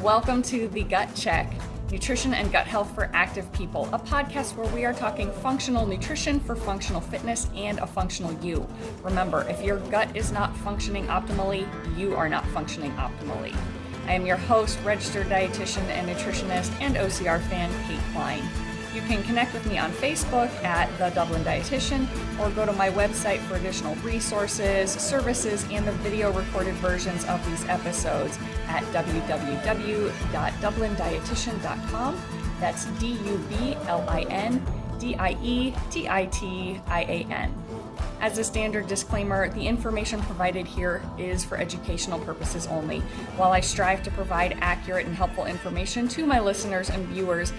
Welcome to The Gut Check, Nutrition and Gut Health for Active People, a podcast where we are talking functional nutrition for functional fitness and a functional you. Remember, if your gut is not functioning optimally, you are not functioning optimally. I am your host, registered dietitian and nutritionist, and OCR fan, Kate Klein. You can connect with me on Facebook at The Dublin Dietitian, or go to my website for additional resources, services, and the video recorded versions of these episodes at www.dublindietitian.com. That's DUBLINDIETITIAN. As a standard disclaimer, the information provided here is for educational purposes only. While I strive to provide accurate and helpful information to my listeners and viewers,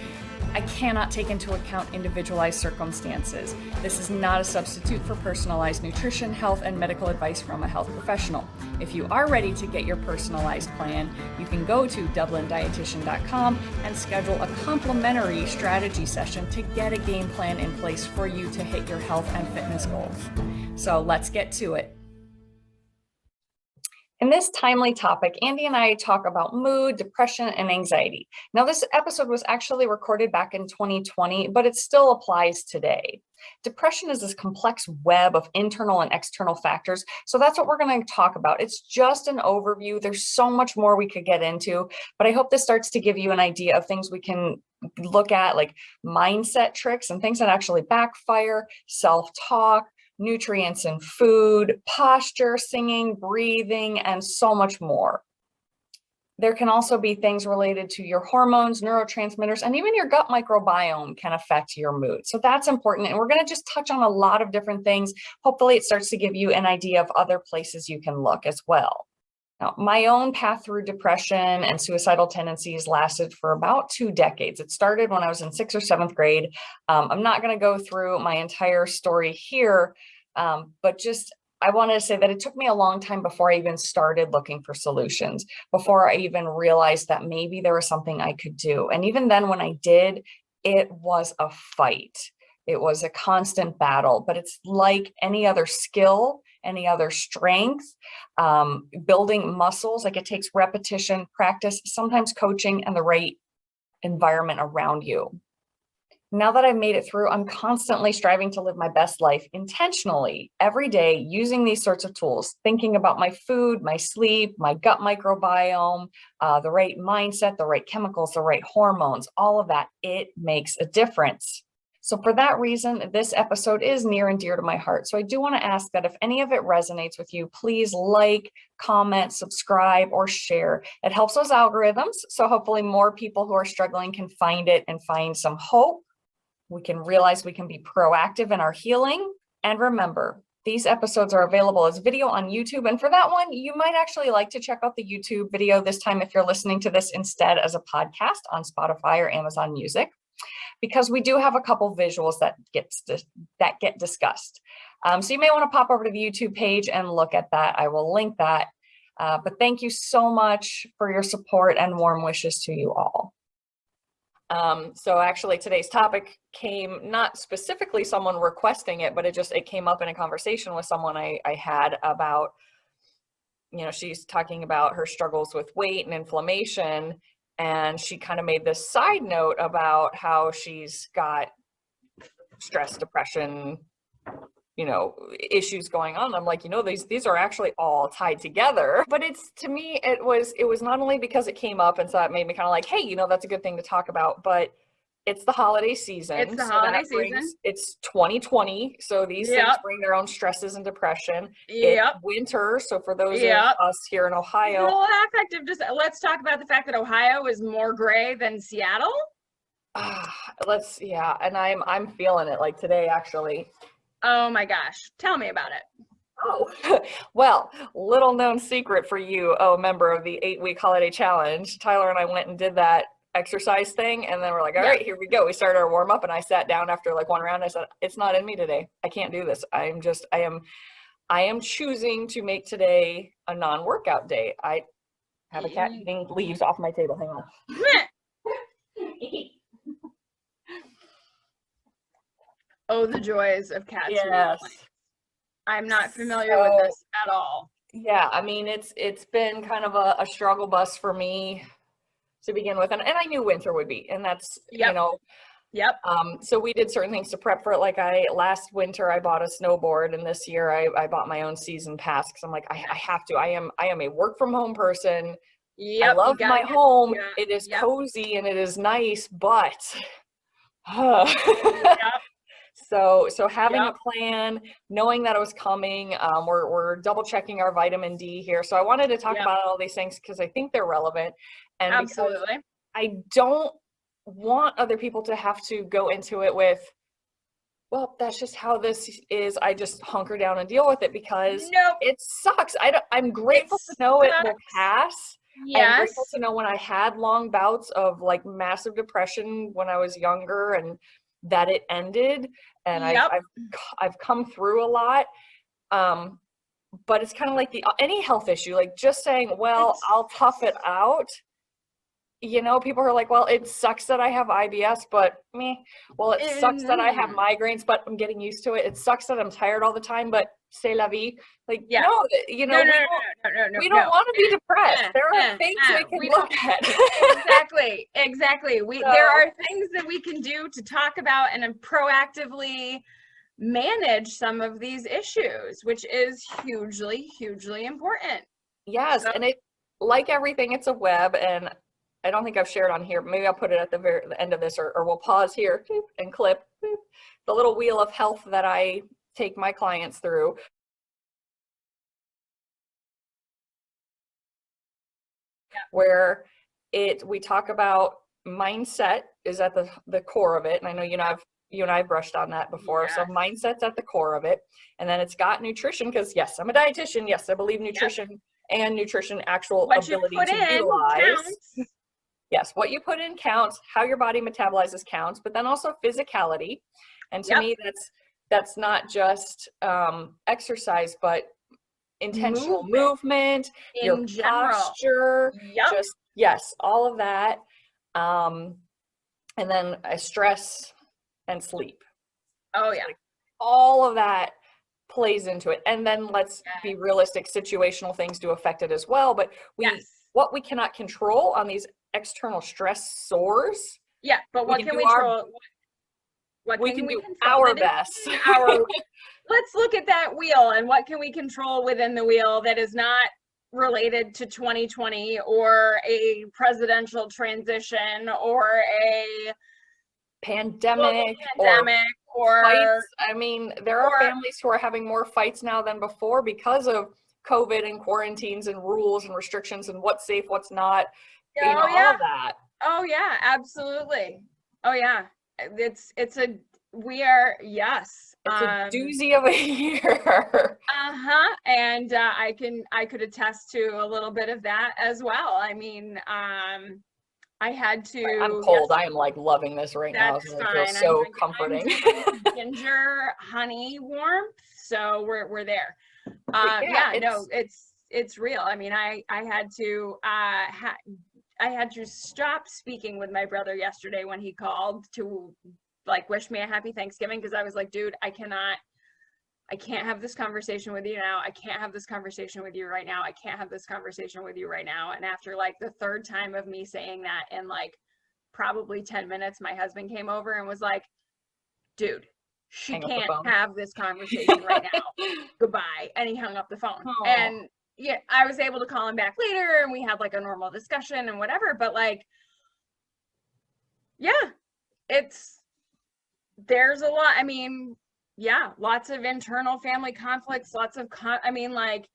I cannot take into account individualized circumstances. This is not a substitute for personalized nutrition, health, and medical advice from a health professional. If you are ready to get your personalized plan, you can go to dublindietitian.com and schedule a complimentary strategy session to get a game plan in place for you to hit your health and fitness goals. So let's get to it. In this timely topic, Andee and I talk about mood, depression, and anxiety. Now, this episode was actually recorded back in 2020, but it still applies today. Depression is this complex web of internal and external factors, so that's what we're going to talk about. It's just an overview. There's so much more we could get into, but I hope this starts to give you an idea of things we can look at, like mindset tricks and things that actually backfire, self-talk, nutrients in food, posture, singing, breathing, and so much more. There can also be things related to your hormones, neurotransmitters, and even your gut microbiome can affect your mood. So that's important. And we're going to just touch on a lot of different things. Hopefully it starts to give you an idea of other places you can look as well. Now, my own path through depression and suicidal tendencies lasted for about 2 decades. It started when I was in 6th or 7th grade. I'm not going to go through my entire story here, but just I wanted to say that it took me a long time before I even started looking for solutions, before I even realized that maybe there was something I could do. And even then, when I did, it was a fight. It was a constant battle, but it's like any other skill, any other strength, building muscles. Like, it takes repetition, practice, sometimes coaching, and the right environment around you. Now that I've made it through, I'm constantly striving to live my best life intentionally every day, using these sorts of tools, thinking about my food, my sleep, my gut microbiome, the right mindset, the right chemicals, the right hormones, all of that. It makes a difference. So for that reason, this episode is near and dear to my heart. So I do want to ask that if any of it resonates with you, please like, comment, subscribe, or share. It helps those algorithms. So hopefully more people who are struggling can find it and find some hope. We can realize we can be proactive in our healing. And remember, these episodes are available as video on YouTube. And for that one, you might actually like to check out the YouTube video this time if you're listening to this instead as a podcast on Spotify or Amazon Music, because we do have a couple visuals that get discussed. So you may want to pop over to the YouTube page and look at that. I will link that. But thank you so much for your support and warm wishes to you all. So actually today's topic came not specifically someone requesting it, but it came up in a conversation with someone I had about, she's talking about her struggles with weight and inflammation. And she kind of made this side note about how she's got stress, depression, issues going on. I'm like, these are actually all tied together. But to me, it was not only because it came up, and so it made me kind of like, hey, that's a good thing to talk about, but it's the holiday season. It's the holiday season. It's 2020. So these things bring their own stresses and depression. Yep. It's winter. So for those of us here in Ohio. Let's talk about the fact that Ohio is more gray than Seattle. And I'm feeling it, like today, actually. Oh my gosh. Tell me about it. Oh, well, little known secret for you, member of the 8-week holiday challenge. Tyler and I went and did that exercise thing, and then we're like, all right, here we go. We started our warm up, and I sat down after like one round. I said, it's not in me today. I can't do this. I am choosing to make today a non-workout day. I have a cat eating leaves off my table. Hang on. Oh, the joys of cats. Yes. I'm not familiar with this at all. Yeah, I mean, it's been kind of a struggle bus for me to begin with. And I knew winter would be, and that's, Yep. you know, Yep. so we did certain things to prep for it. Like last winter I bought a snowboard, and this year I bought my own season pass because I'm like, I have to. I am a work from home person. I Yep. love my home. Yeah. It is Yep. cozy and it is nice, but Yep. so having Yep. a plan, knowing that it was coming, we're double checking our vitamin D here. So I wanted to talk Yep. about all these things because I think they're relevant, and because Absolutely. I don't want other people to have to go into it with, well, that's just how this is. I just hunker down and deal with it, because Nope. it sucks. I'm grateful to It know it will sucks. pass. Yes. I'm grateful to know when I had long bouts of like massive depression when I was younger, and that it ended. And Yep. I've come through a lot. But it's kind of like any health issue, like just saying, well, I'll tough it out. You know, people are like, well, it sucks that I have IBS, but well, it sucks that I have migraines, but I'm getting used to it. It sucks that I'm tired all the time, but c'est la vie. Like, Yeah. no, you know, we don't want to be depressed. There are things we can look at. Exactly. There are things that we can do to talk about and proactively manage some of these issues, which is hugely, hugely important. Yes, and it, like everything, it's a web, and I don't think I've shared on here, but maybe I'll put it at the end of this, or we'll pause here and clip the little wheel of health that I take my clients through. Yeah. Where we talk about mindset is at the core of it. And I know, you and I brushed on that before. Yes. So mindset's at the core of it. And then it's got nutrition, because yes, I'm a dietitian. Yes, I believe nutrition and nutrition actual ability to utilize. Counts. Yes, what you put in counts, how your body metabolizes counts, but then also physicality. And to me, that's not just exercise, but intentional movement, your posture, just all of that. And then stress and sleep. Oh yeah. Like, all of that plays into it. And then let's be realistic, situational things do affect it as well. But what we cannot control on these external stressors. Yeah, but what can we control? What we can do our best. Let's look at that wheel, and what can we control within the wheel that is not related to 2020 or a presidential transition or a pandemic or fights. I mean, there are families who are having more fights now than before because of COVID and quarantines and rules and restrictions and what's safe, what's not. All of that. Oh yeah, absolutely. Oh yeah. It's a doozy of a year. And I could attest to a little bit of that as well. I mean, I had to. I'm cold. I am like loving this right now. It feels so comforting. Ginger honey warmth. So we're there. It's real. I mean, I had to stop speaking with my brother yesterday when he called to like wish me a happy Thanksgiving, because I was like, dude, I can't have this conversation with you now. I can't have this conversation with you right now. I can't have this conversation with you right now. And after like the third time of me saying that in like probably 10 minutes, my husband came over and was like, dude, she can't have this conversation right now. Goodbye. And he hung up the phone. Aww. And yeah, I was able to call him back later and we had like a normal discussion and whatever, but like, yeah, there's a lot. I mean, yeah, lots of internal family conflicts, lots of, like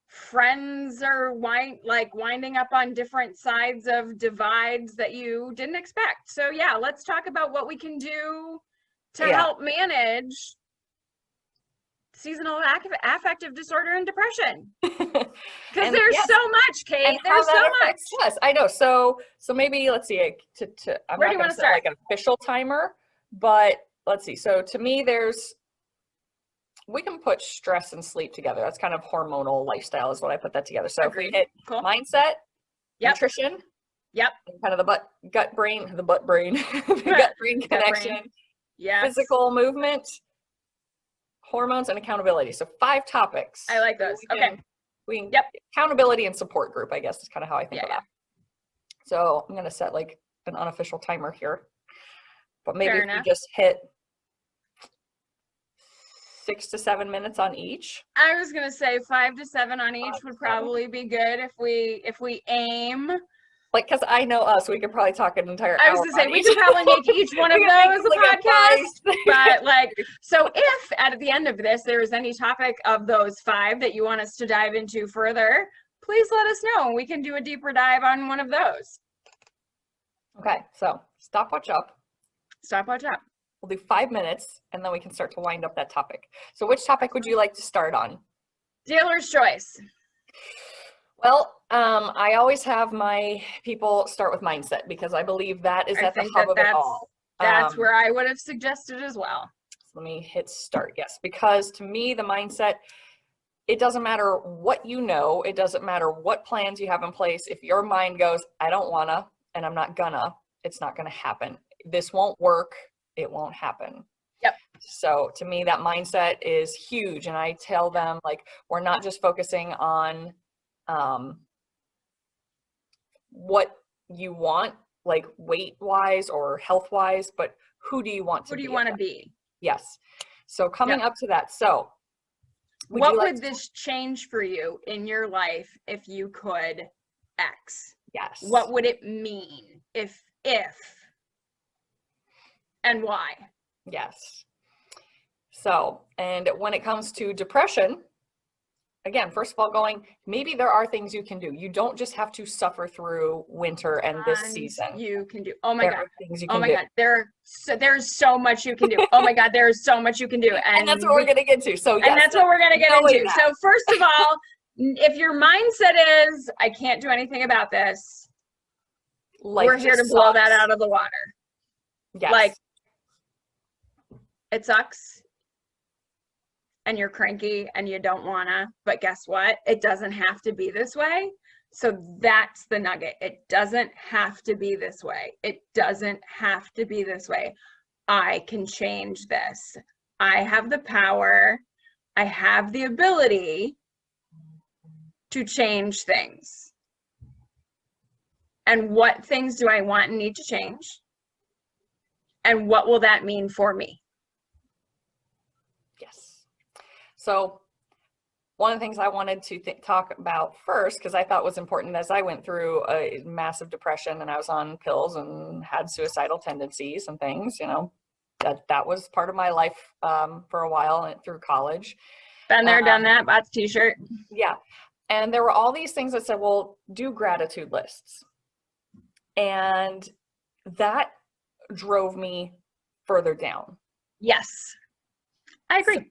friends are winding up on different sides of divides that you didn't expect. So yeah, let's talk about what we can do to help manage seasonal affective disorder and depression. Because there's so much, Kate. There's so much. Yes, I know. So maybe let's see. I'm not going to set like an official timer, but let's see. So to me, we can put stress and sleep together. That's kind of hormonal lifestyle is what I put that together. So if we hit mindset, nutrition, and kind of the gut brain connection, physical movement, hormones, and accountability. So 5 topics. I like those. Okay. Accountability and support group, I guess, is kind of how I think of that. So I'm going to set like an unofficial timer here, but maybe Fair if we enough. just hit 6 to 7 minutes on each. I was gonna say 5 to 7 on each 5 to would 7. probably be good if we aim. Like, because I know us, we could probably talk an entire I hour was gonna say on we each. could probably make each one of We could make those a like a podcast. 5. But like, so if at the end of this there is any topic of those 5 that you want us to dive into further, please let us know and we can do a deeper dive on one of those. Okay, so stopwatch up. Stopwatch up. We'll do 5 minutes and then we can start to wind up that topic. So which topic would you like to start on? Dealer's choice. Well, I always have my people start with mindset because I believe that is at the hub of it all. That's where I would have suggested as well. So let me hit start. Yes, because to me, the mindset, it doesn't matter what you know, it doesn't matter what plans you have in place. If your mind goes, I don't wanna, and I'm not gonna, it's not gonna happen. This won't work, it won't happen. Yep. So to me, that mindset is huge. And I tell them, like, we're not just focusing on what you want, like weight wise or health wise, but who do you want to be? Who do you want to be? Yes. So coming up to that. So what would this change for you in your life if you could X? Yes. What would it mean if and why? Yes. So, and when it comes to depression, again, first of all, going, maybe there are things you can do. You don't just have to suffer through winter and this season. You can do. Oh my God. Things you can oh my do. God. There's so much you can do. Oh my God. There's so much you can do. And that's what we're going to get to. So, yes, and that's what we're going to get into. That. So first of all, if your mindset is, I can't do anything about this, we're here to blow that out of the water. Yes. Like, it sucks. And you're cranky and you don't wanna, but guess what? It doesn't have to be this way. So that's the nugget. It doesn't have to be this way. It doesn't have to be this way. I can change this. I have the power. I have the ability to change things. And what things do I want and need to change? And what will that mean for me? Yes. So one of the things I wanted to talk about first, because I thought was important as I went through a massive depression and I was on pills and had suicidal tendencies and things, you know, that was part of my life for a while and through college. Been there, done that, bought the t-shirt. Yeah. And there were all these things that said, well, do gratitude lists. And that drove me further down. Yes, I agree. So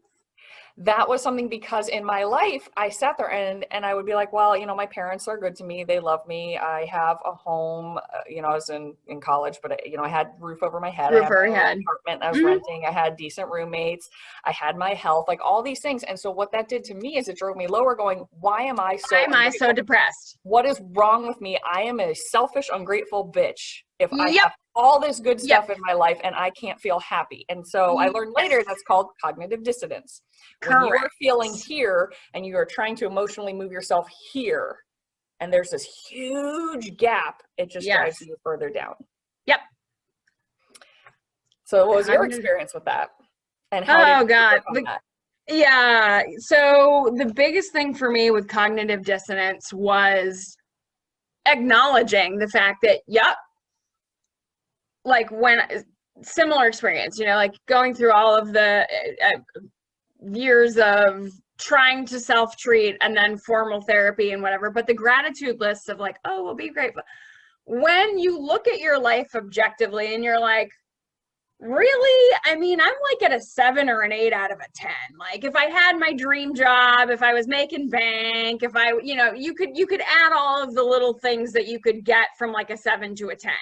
that was something because in my life, I sat there and I would be like, well, you know, my parents are good to me. They love me. I have a home, you know, I was in college, but you know, I had roof over my head. I had an apartment I was renting. I had decent roommates. I had my health, like all these things. And so what that did to me is it drove me lower going, why am I so depressed? What is wrong with me? I am a selfish, ungrateful bitch. If I have all this good stuff in my life and I can't feel happy. And so I learned later that's called cognitive dissonance. Correct. When you are feeling here and you are trying to emotionally move yourself here, and there's this huge gap, it just drives you further down. Yep. So what was your experience with that? And how did you work on that? Yeah. So the biggest thing for me with cognitive dissonance was acknowledging the fact that, like when similar experience, you know, like going through all of the years of trying to self-treat and then formal therapy and whatever, but the gratitude lists of like, oh, we'll be grateful. When you look at your life objectively and you're like, really? I mean, I'm like at a 7 or an 8 out of a 10. Like if I had my dream job, if I was making bank, if I, you know, you could add all of the little things that you could get from like a 7 to a 10.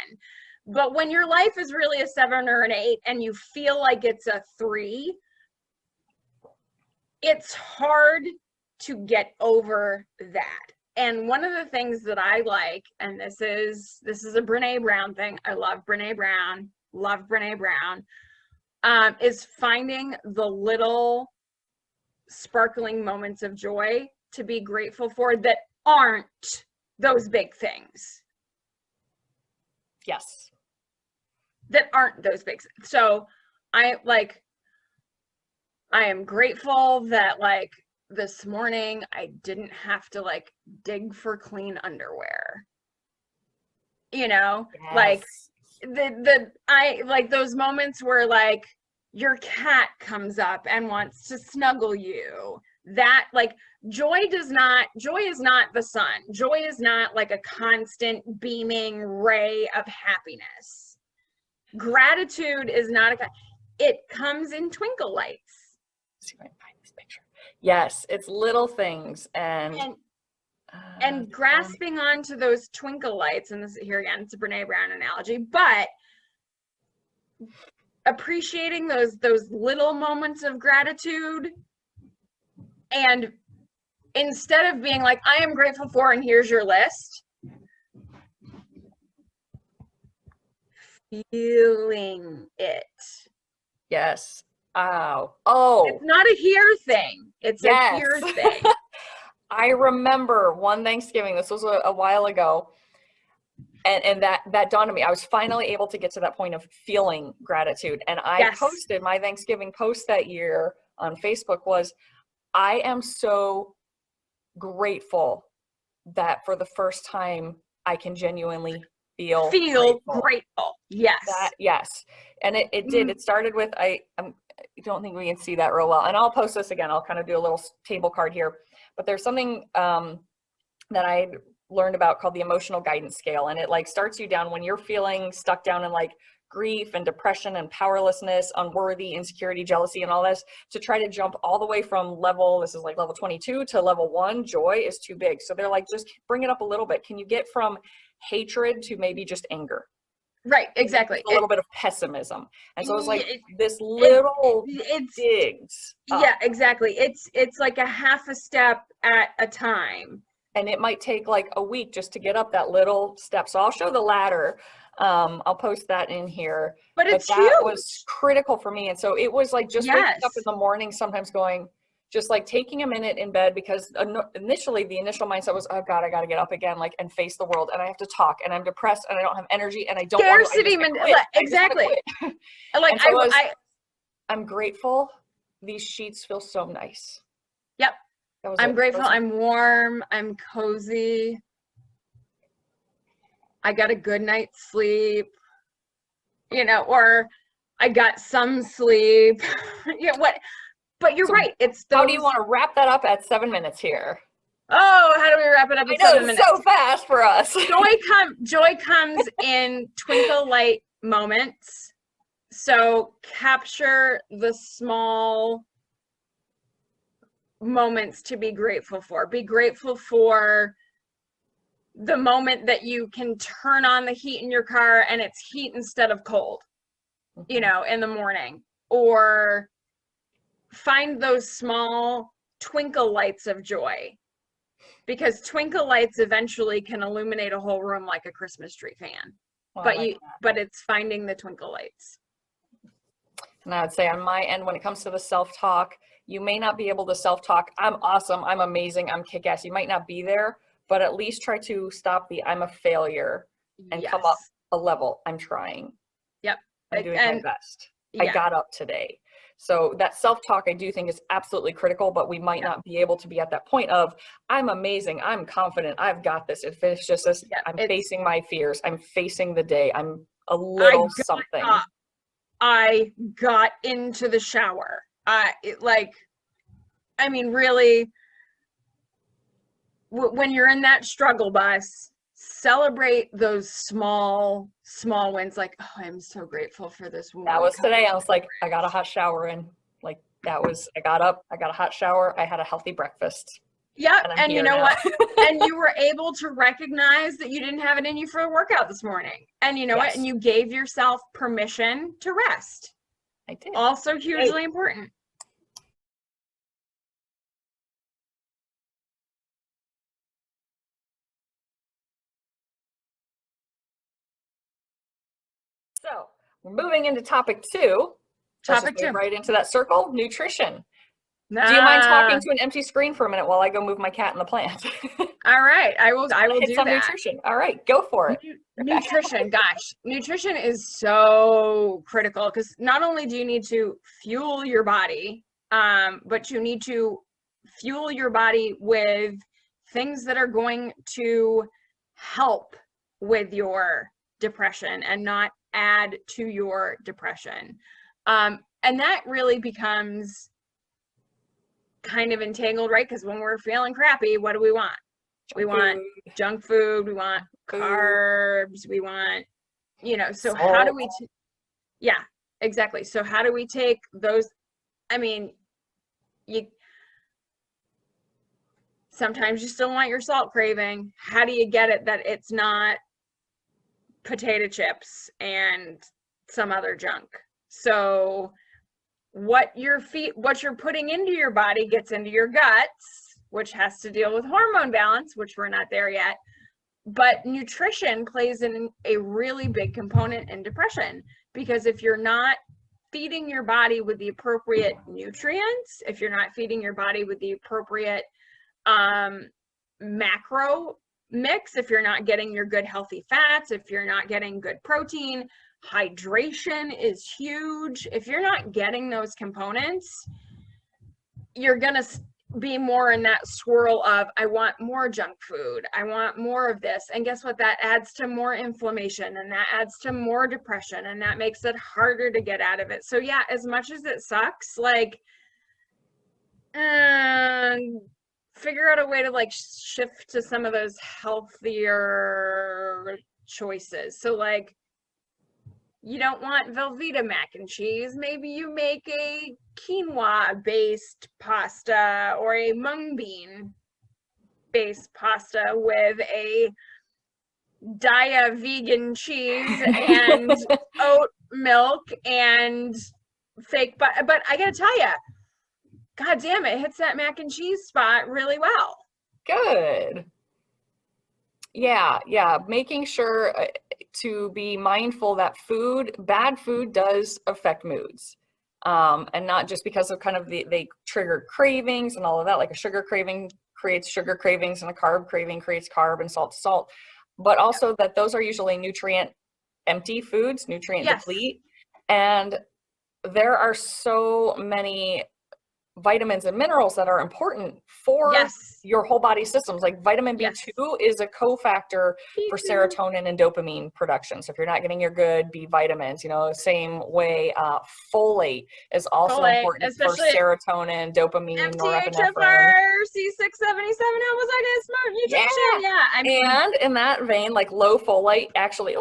But when your life is really a 7 or an 8 and you feel like it's a 3, it's hard to get over that. And one of the things that I like, and this is a Brene Brown thing. I love Brene Brown, is finding the little sparkling moments of joy to be grateful for that aren't those big things. Yes. that aren't those big. So I am grateful that like this morning I didn't have to like dig for clean underwear. You know, like Yes. I like those moments where like your cat comes up and wants to snuggle you. That like joy is not the sun. Joy is not like a constant beaming ray of happiness. Gratitude is not it comes in twinkle lights. Let's see if I can find this picture. Yes, it's little things and grasping onto those twinkle lights, and this here again, it's a Brene Brown analogy, but appreciating those little moments of gratitude, and instead of being like, I am grateful for, and here's your list, feeling it. Yes. Oh. It's not a here thing. It's yes. a here thing. I remember one Thanksgiving, this was a while ago, and that dawned on me. I was finally able to get to that point of feeling gratitude. And I posted my Thanksgiving post that year on Facebook was, I am so grateful that for the first time I can genuinely feel grateful. Yes. Yes. And it did. It started with, I don't think we can see that real well. And I'll post this again. I'll kind of do a little table card here. But there's something that I learned about called the emotional guidance scale. And it like starts you down when you're feeling stuck down in like grief and depression and powerlessness, unworthy, insecurity, jealousy, and all this, to try to jump all the way from this is like level 22 to level 1, joy is too big. So they're like, just bring it up a little bit. Can you get from hatred to maybe just anger? Right, exactly. A little bit of pessimism. And so it's like this little digs up. Yeah, exactly. It's like a half a step at a time. And it might take like a week just to get up that little step. So I'll show the ladder. I'll post that in here. But it's that huge. Was critical for me. And so it was like just waking up in the morning, sometimes going, just like taking a minute in bed, because initially the initial mindset was, oh God, I got to get up again, like, and face the world, and I have to talk, and I'm depressed, and I don't have energy, and I don't scarcity exactly. Like so I'm grateful. These sheets feel so nice. Yep. I'm grateful. I'm warm. I'm cozy. I got a good night's sleep, or I got some sleep. But you're right. It's how do you want to wrap that up at 7 minutes here? Oh, how do we wrap it up at 7 minutes? So fast for us. Joy comes in twinkle light moments. So capture the small moments to be grateful for. Be grateful for the moment that you can turn on the heat in your car and it's heat instead of cold, in the morning, or find those small twinkle lights of joy, because twinkle lights eventually can illuminate a whole room like a Christmas tree fan. But it's finding the twinkle lights. And I would say on my end, when it comes to the self-talk, you may not be able to self-talk, I'm awesome, I'm amazing, I'm kick-ass. You might not be there, but at least try to stop the I'm a failure and come up a level. I'm trying. Yep. I'm doing my best. I got up today. So that self-talk, I do think, is absolutely critical, but we might not be able to be at that point of, I'm amazing, I'm confident, I've got this. If it's just this, I'm facing my fears, I'm facing the day, I'm a little something. I got into the shower. Really, when you're in that struggle bus, celebrate those small wins. Like, oh, I'm so grateful for this. That was today. I was like, I got a hot shower in. Like, I got up, I got a hot shower, I had a healthy breakfast. Yeah, and you know what? And you were able to recognize that you didn't have it in you for a workout this morning. And you know what? And you gave yourself permission to rest. I did. Also hugely important. So we're moving into topic 2. Right into that circle, nutrition. Do you mind talking to an empty screen for a minute while I go move my cat in the plant? All right, I will Hit do some that. nutrition. All right, go for it. Nutrition, gosh, nutrition is so critical because not only do you need to fuel your body, but you need to fuel your body with things that are going to help with your depression and not add to your depression. And that really becomes kind of entangled, right? Because when we're feeling crappy, what do we want? We want junk food, we want carbs, we want, so how do we, yeah, exactly. So how do we take those? I mean, sometimes you still want your salt craving. How do you get it that it's not potato chips and some other junk? So what you're putting into your body gets into your guts, which has to deal with hormone balance, which we're not there yet. But nutrition plays a really big component in depression, because if you're not feeding your body with the appropriate nutrients, if you're not feeding your body with the appropriate macro mix, if you're not getting your good healthy fats, if you're not getting good protein, hydration is huge. If you're not getting those components, you're gonna be more in that swirl of, I want more junk food, I want more of this, and guess what? That adds to more inflammation, and that adds to more depression, and that makes it harder to get out of it. So yeah, as much as it sucks, like figure out a way to like shift to some of those healthier choices. So like, you don't want Velveeta mac and cheese. Maybe you make a quinoa-based pasta or a mung bean-based pasta with a Dia vegan cheese and oat milk and fake butter. But I gotta tell you, God damn, it hits that mac and cheese spot really well. Good. Yeah, making sure to be mindful that bad food does affect moods. And not just because of kind of they trigger cravings and all of that, like a sugar craving creates sugar cravings and a carb craving creates carb and salt to salt, but also that those are usually nutrient empty foods, nutrient deplete. And there are so many vitamins and minerals that are important for your whole body systems. Like vitamin B2 is a cofactor for serotonin and dopamine production. So if you're not getting your good B vitamins, same way, folate is also important for serotonin, dopamine, norepinephrine. C677, I was like, it's smart nutrition. Yeah. I mean, and in that vein, like low folate actually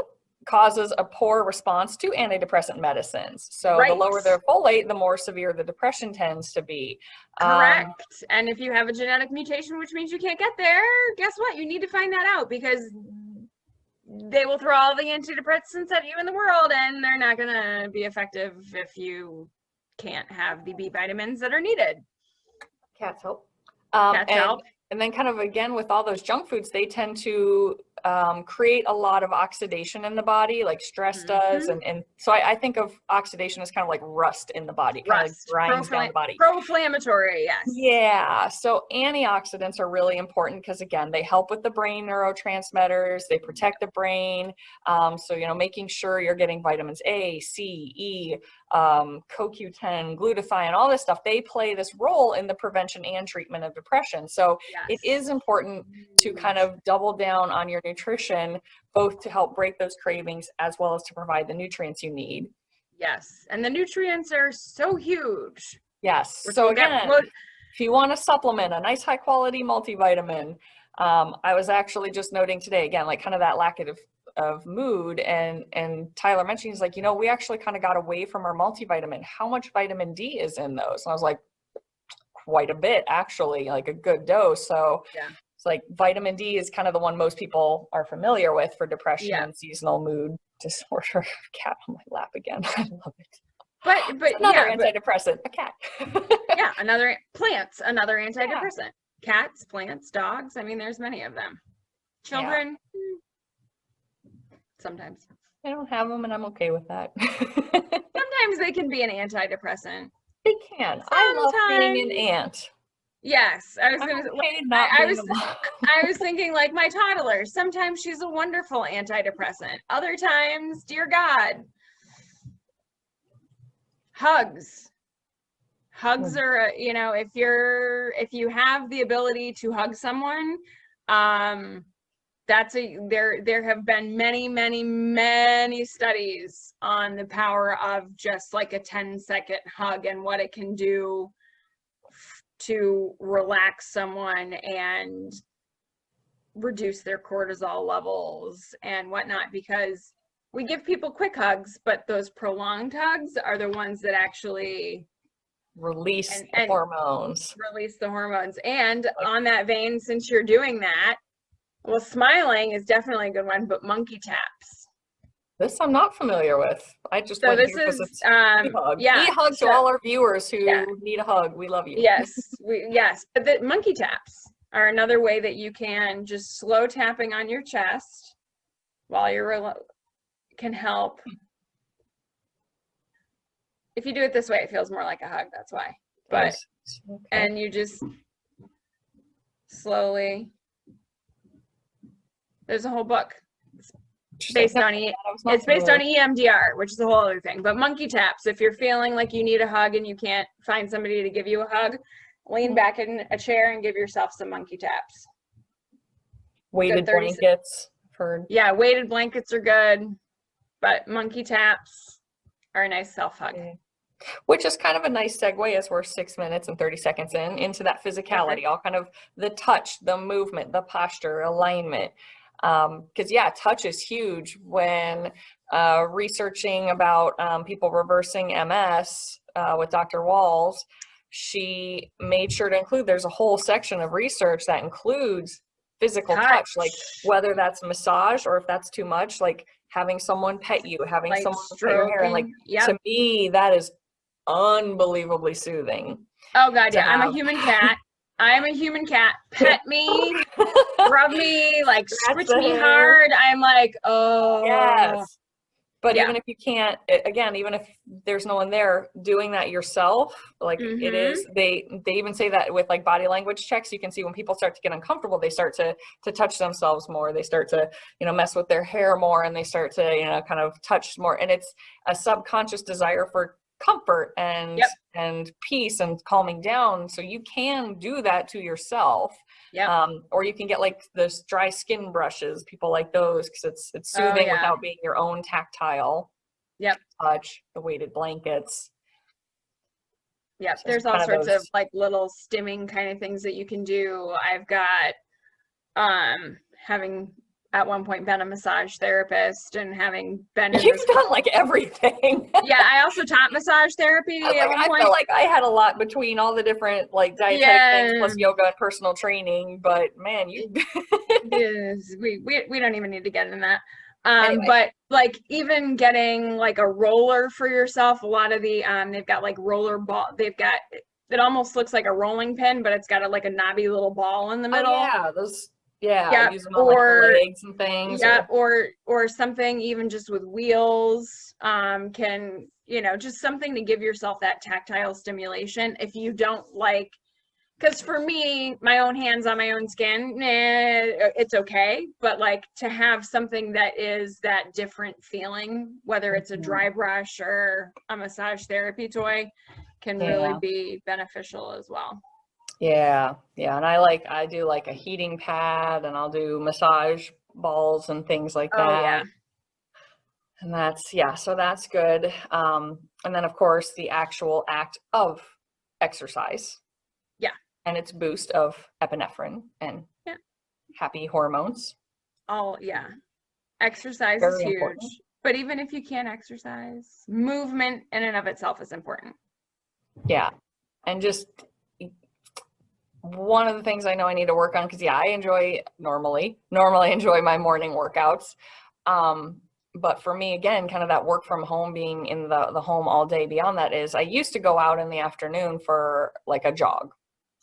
causes a poor response to antidepressant medicines. So the lower the folate, the more severe the depression tends to be. Correct. And if you have a genetic mutation, which means you can't get there, guess what? You need to find that out, because they will throw all the antidepressants at you in the world, and they're not going to be effective if you can't have the B vitamins that are needed. Cats help. Cats help. And then kind of, again, with all those junk foods, they tend to create a lot of oxidation in the body, like stress does. And so I think of oxidation as kind of like rust in the body. Kind of grinds down the body. Pro-inflammatory, yes. Yeah. So antioxidants are really important because, again, they help with the brain neurotransmitters. They protect the brain. So, making sure you're getting vitamins A, C, E, CoQ10, glutathione, all this stuff, they play this role in the prevention and treatment of depression. So it is important to kind of double down on your nutrition, both to help break those cravings as well as to provide the nutrients you need. Yes. And the nutrients are so huge. Yes. So again, if you want to supplement a nice high quality multivitamin, I was actually just noting today, again, like kind of that lack of mood, and Tyler mentioned, he's like, we actually kind of got away from our multivitamin. How much vitamin D is in those? And I was like, quite a bit, actually, like a good dose. So it's like vitamin D is kind of the one most people are familiar with for depression and seasonal mood disorder. Cat on my lap again. I love it. But another antidepressant, a cat. another antidepressant. Cats, plants, dogs. I mean, there's many of them. Children, sometimes. I don't have them, and I'm okay with that. Sometimes they can be an antidepressant. They can. I love being an Sometimes. aunt. Yes, I was I'm gonna. okay not I being was. a mom. I was thinking like my toddler. Sometimes she's a wonderful antidepressant. Other times, dear God, hugs. Hugs are, if you have the ability to hug someone, there have been many studies on the power of just like a 10-second hug and what it can do to relax someone and reduce their cortisol levels and whatnot, because we give people quick hugs, but those prolonged hugs are the ones that actually Release the hormones. release the hormones. And on that vein, since you're doing that, well, smiling is definitely a good one, but monkey taps. This I'm not familiar with. I just So went this here because is it's e-hug. yeah. E-hug to all our viewers who need a hug. We love you. Yes, but the monkey taps are another way that you can just slow tapping on your chest while you're can help. If you do it this way, it feels more like a hug. That's why. But okay. And you just slowly. There's a whole book. It's based on EMDR, which is a whole other thing. But monkey taps, if you're feeling like you need a hug and you can't find somebody to give you a hug, lean back in a chair and give yourself some monkey taps. Weighted blankets. Yeah, weighted blankets are good, but monkey taps are a nice self-hug. Okay. Which is kind of a nice segue as we're 6 minutes and 30 seconds into that physicality, all kind of the touch, the movement, the posture, alignment. Because touch is huge. When researching about people reversing MS with Dr. Walls, she made sure to include, there's a whole section of research that includes physical touch, like whether that's massage or if that's too much, like having someone pet you, having someone pet your hair, and like to me that is unbelievably soothing. Oh God, yeah. I'm a human cat. I am a human cat. Pet me, rub me, like scratch me hard. I'm like, oh. Yes. But even if you can't, again, even if there's no one there, doing that yourself, like it is, they even say that with like body language checks, you can see when people start to get uncomfortable, they start to touch themselves more. They start to, mess with their hair more, and they start to, kind of touch more. And it's a subconscious desire for comfort and peace and calming down. So you can do that to yourself. Or you can get like those dry skin brushes, people like those, because it's soothing without being your own tactile touch, the weighted blankets. So there's all sorts of like little stimming kind of things that you can do. I've got having at one point been a massage therapist and having been in You've done like everything. I also taught massage therapy at one point. I feel like I had a lot between all the different like dietetic things plus yoga and personal training, but man, we don't even need to get into that. Anyway. But like even getting like a roller for yourself, a lot of the they've got like roller ball, it almost looks like a rolling pin, but it's got like a knobby little ball in the middle. Use them on like the legs and things. Or something even just with wheels, can, just something to give yourself that tactile stimulation. If you don't like, because for me, my own hands on my own skin, it's okay. But like to have something that is that different feeling, whether it's a dry brush or a massage therapy toy, can really be beneficial as well. Yeah. And I do like a heating pad, and I'll do massage balls and things like that. And that's, so that's good. And then of course the actual act of exercise. And its boost of epinephrine and happy hormones. Exercise is huge. Important. But even if you can't exercise, movement in and of itself is important. And just one of the things I know I need to work on, because I normally enjoy my morning workouts. But for me, again, kind of that work from home, being in the home all day, beyond that is I used to go out in the afternoon for like a jog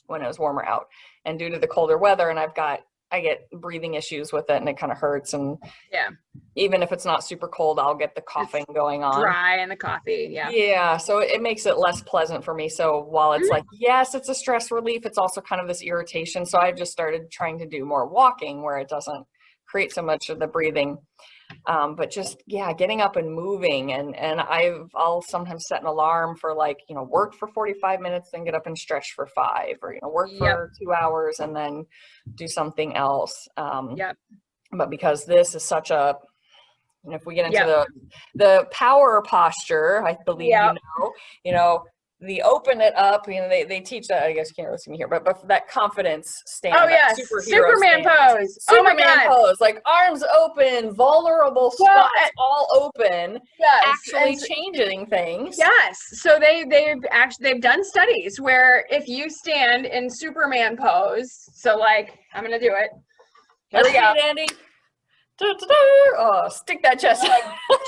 when it was warmer out, and due to the colder weather, and I've got I get breathing issues with it, and it kind of hurts. And Yeah. even if it's not super cold, I'll get the coughing going on. Dry and the coffee. Yeah. Yeah. So it makes it less pleasant for me. So while it's like, yes, it's a stress relief, it's also kind of this irritation. So I've just started trying to do more walking where it doesn't create so much of the breathing. But just, yeah, getting up and moving. And I'll sometimes set an alarm for like, work for 45 minutes, then get up and stretch for 5, or, work for 2 hours and then do something else. But because this is such a, if we get into the power posture, I believe, the open it up, they teach that, I guess you can't really see me here, but that confidence stand. Oh yes, Superman pose. Superman pose, like arms open, vulnerable spots all open, actually changing things. Yes, so they've done studies where if you stand in Superman pose, so like I'm gonna do it. Here we go, Andee. Oh, stick that chest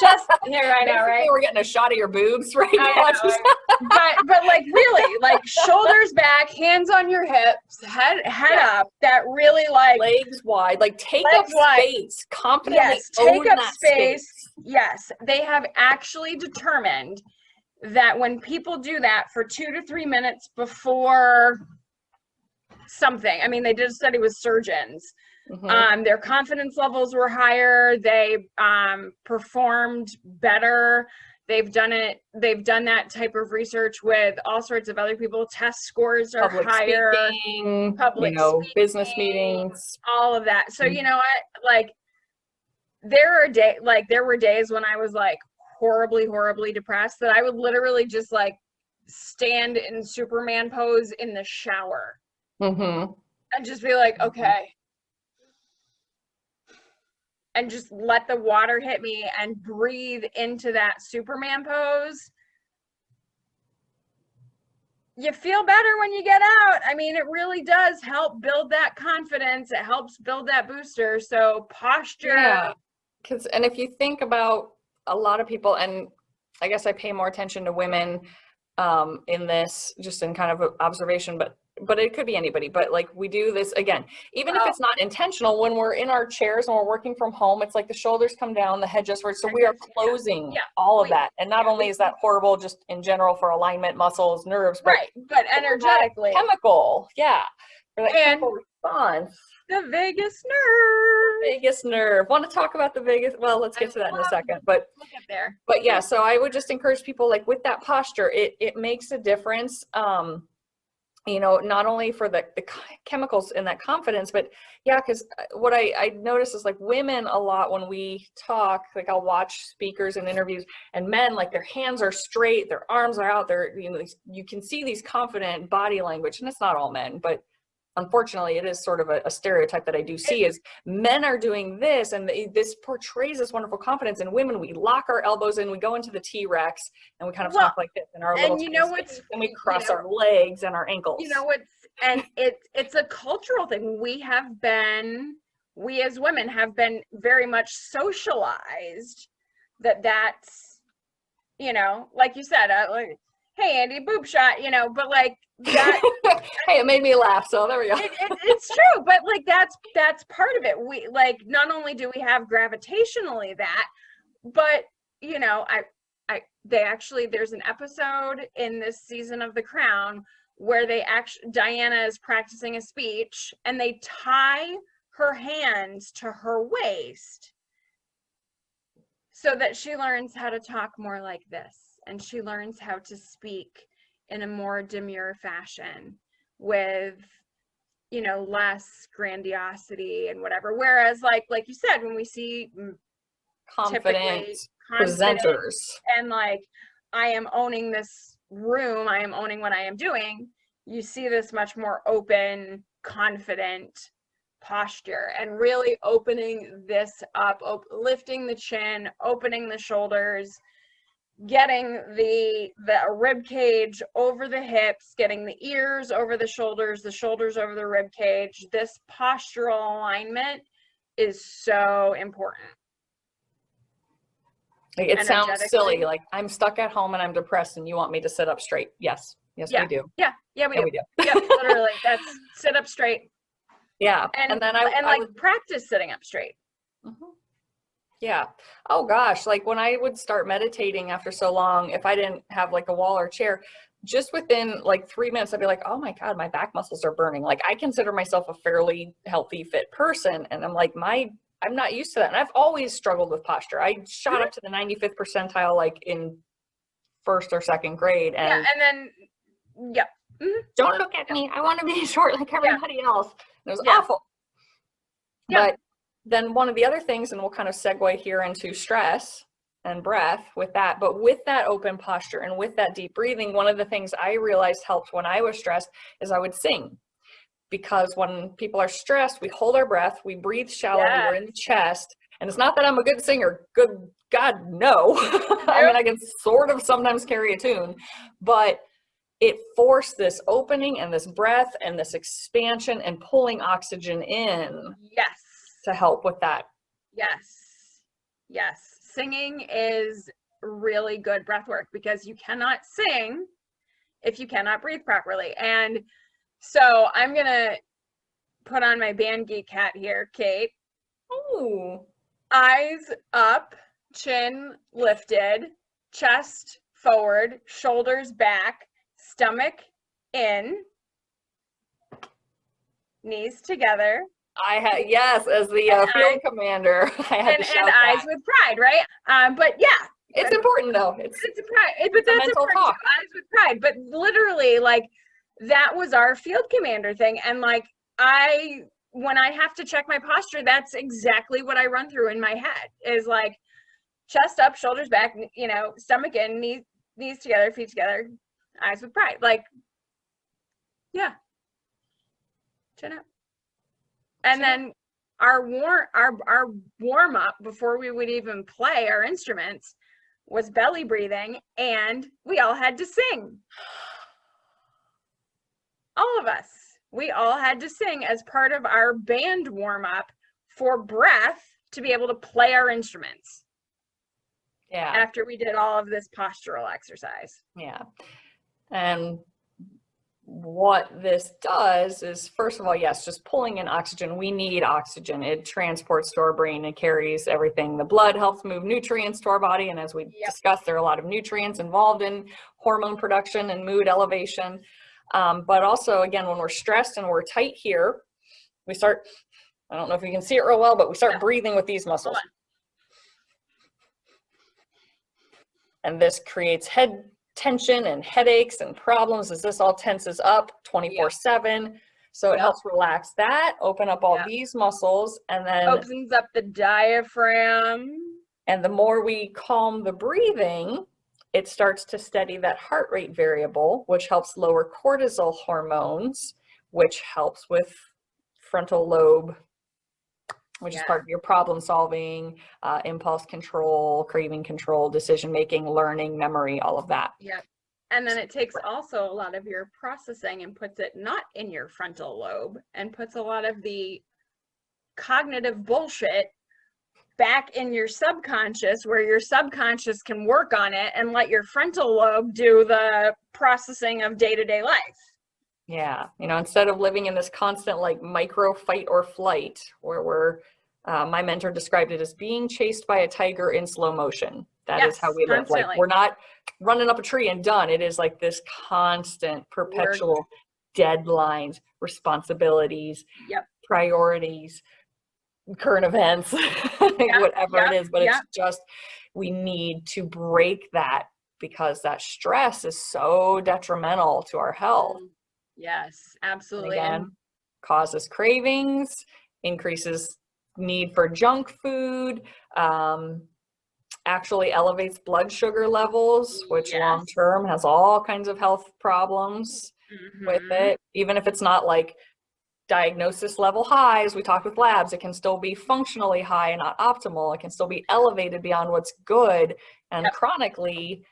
just here right now, right? We're getting a shot of your boobs right now. but like really, like shoulders back, hands on your hips, head up. That really like legs wide, like take up space, confidently take up space. Yes, they have actually determined that when people do that for 2 to 3 minutes before something, I mean, they did a study with surgeons. Their confidence levels were higher. They performed better. They've done that type of research with all sorts of other people. Test scores are higher. Public speaking, business meetings, all of that. So you know what? Like there were days when I was like horribly, horribly depressed that I would literally just like stand in Superman pose in the shower and just be like, okay. And just let the water hit me and breathe into that Superman pose. You feel better when you get out. I mean, it really does help build that confidence. It helps build that booster. So posture. Yeah. And if you think about a lot of people, and I guess I pay more attention to women in this, just in kind of observation, but it could be anybody. But like we do this again, even if it's not intentional, when we're in our chairs and we're working from home, it's like the shoulders come down, the head just forward. So we are closing all of that. And not only is that horrible just in general for alignment, muscles, nerves, but energetically, chemical, for that chemical response. The vagus nerve. Vagus nerve. Want to talk about the vagus? Well, let's get to that in a second. But we'll get there. But yeah, so I would just encourage people, like with that posture, it makes a difference. Not only for the chemicals and that confidence, but because what I notice is like women a lot when we talk, like I'll watch speakers and interviews, and men, like their hands are straight, their arms are out there, you can see these confident body language, and it's not all men, but unfortunately it is sort of a stereotype that I do see is men are doing this, and this portrays this wonderful confidence, and women, we lock our elbows in, we go into the T-Rex, and we kind of talk like this in our little space, and we cross our legs and our ankles. And it's a cultural thing. We as women have been very much socialized that's like you said, like, hey Andee, boob shot, but like that hey, it made me laugh, so there we go. It's true, but like that's part of it. We like, not only do we have gravitationally that, but there's an episode in this season of The Crown where Diana is practicing a speech and they tie her hands to her waist so that she learns how to talk more like this, and she learns how to speak in a more demure fashion with, less grandiosity and whatever. Whereas like you said, when we see confident presenters and like, I am owning this room, I am owning what I am doing, you see this much more open, confident posture, and really opening this up, lifting the chin, opening the shoulders, getting the rib cage over the hips, getting the ears over the shoulders over the rib cage. This postural alignment is so important. Like, it sounds silly, like I'm stuck at home and I'm depressed and you want me to sit up straight. Yes, we do. Yeah, we do. Yeah, literally, that's sit up straight. Yeah. And then and I like would, practice sitting up straight. Mhm. Yeah. Oh gosh, like when I would start meditating after so long, if I didn't have like a wall or chair, just within like 3 minutes, I'd be like, oh my God, my back muscles are burning. Like I consider myself a fairly healthy, fit person. And I'm like, I'm not used to that. And I've always struggled with posture. I shot up to the 95th percentile, like in first or second grade. Yeah. And And then, yeah. Mhm. don't look at me. I want to be short like everybody else. And it was Yeah. awful. Yeah. But then one of the other things, and we'll kind of segue here into stress and breath with that, but with that open posture and with that deep breathing, one of the things I realized helped when I was stressed is I would sing. Because when people are stressed, we hold our breath, we breathe shallowly, we're in the chest. And it's not that I'm a good singer, good God, no. I mean, I can sort of sometimes carry a tune, but it forced this opening and this breath and this expansion and pulling oxygen in Yes. to help with that. Yes. Yes. Singing is really good breath work because you cannot sing if you cannot breathe properly. And so I'm going to put on my band geek hat here, Kate. Ooh. Eyes up, chin lifted, chest forward, shoulders back, stomach in, knees together. Yes, as the field commander, I had to shout and that. eyes with pride, right? But yeah. It's important though. It's a pride, but it's that's a mental important talk. too, eyes with pride. But literally, like, that was our field commander thing. And like, when I have to check my posture, that's exactly what I run through in my head is like chest up, shoulders back, you know, stomach in, knees together, feet together, eyes with pride. Like, yeah, chin up. And then our warm up before we would even play our instruments was belly breathing, and we all had to sing. All of us. We all had to sing as part of our band warm up for breath to be able to play our instruments. Yeah. After we did all of this postural exercise. Yeah. And what this does is, first of all, yes, just pulling in oxygen. We need oxygen. It transports to our brain and carries everything. The blood helps move nutrients to our body. And as we discussed, there are a lot of nutrients involved in hormone production and mood elevation. But also, again, when we're stressed and we're tight here, we start, I don't know if you can see it real well, but we start breathing with these muscles. And this creates head tension and headaches and problems as this all tenses up 24/7. So it helps relax that, open up all these muscles, and then opens up the diaphragm. And the more we calm the breathing, it starts to steady that heart rate variable, which helps lower cortisol hormones, which helps with frontal lobe, which is part of your problem solving, impulse control, craving control, decision making, learning, memory, all of that. Yeah. And then it takes also a lot of your processing and puts it not in your frontal lobe and puts a lot of the cognitive bullshit back in your subconscious, where your subconscious can work on it and let your frontal lobe do the processing of day-to-day life. Yeah, you know, instead of living in this constant like micro fight or flight where we're, my mentor described it as being chased by a tiger in slow motion. That is how we live. Like, we're not running up a tree and done. It is like this constant, perpetual deadlines, responsibilities, priorities, current events, whatever it is. But it's just, we need to break that because that stress is so detrimental to our health. Yes, absolutely. And again, causes cravings, increases need for junk food, actually elevates blood sugar levels, which long term has all kinds of health problems with it. Even if it's not like diagnosis level high, as we talked with labs, it can still be functionally high and not optimal. It can still be elevated beyond what's good, and chronically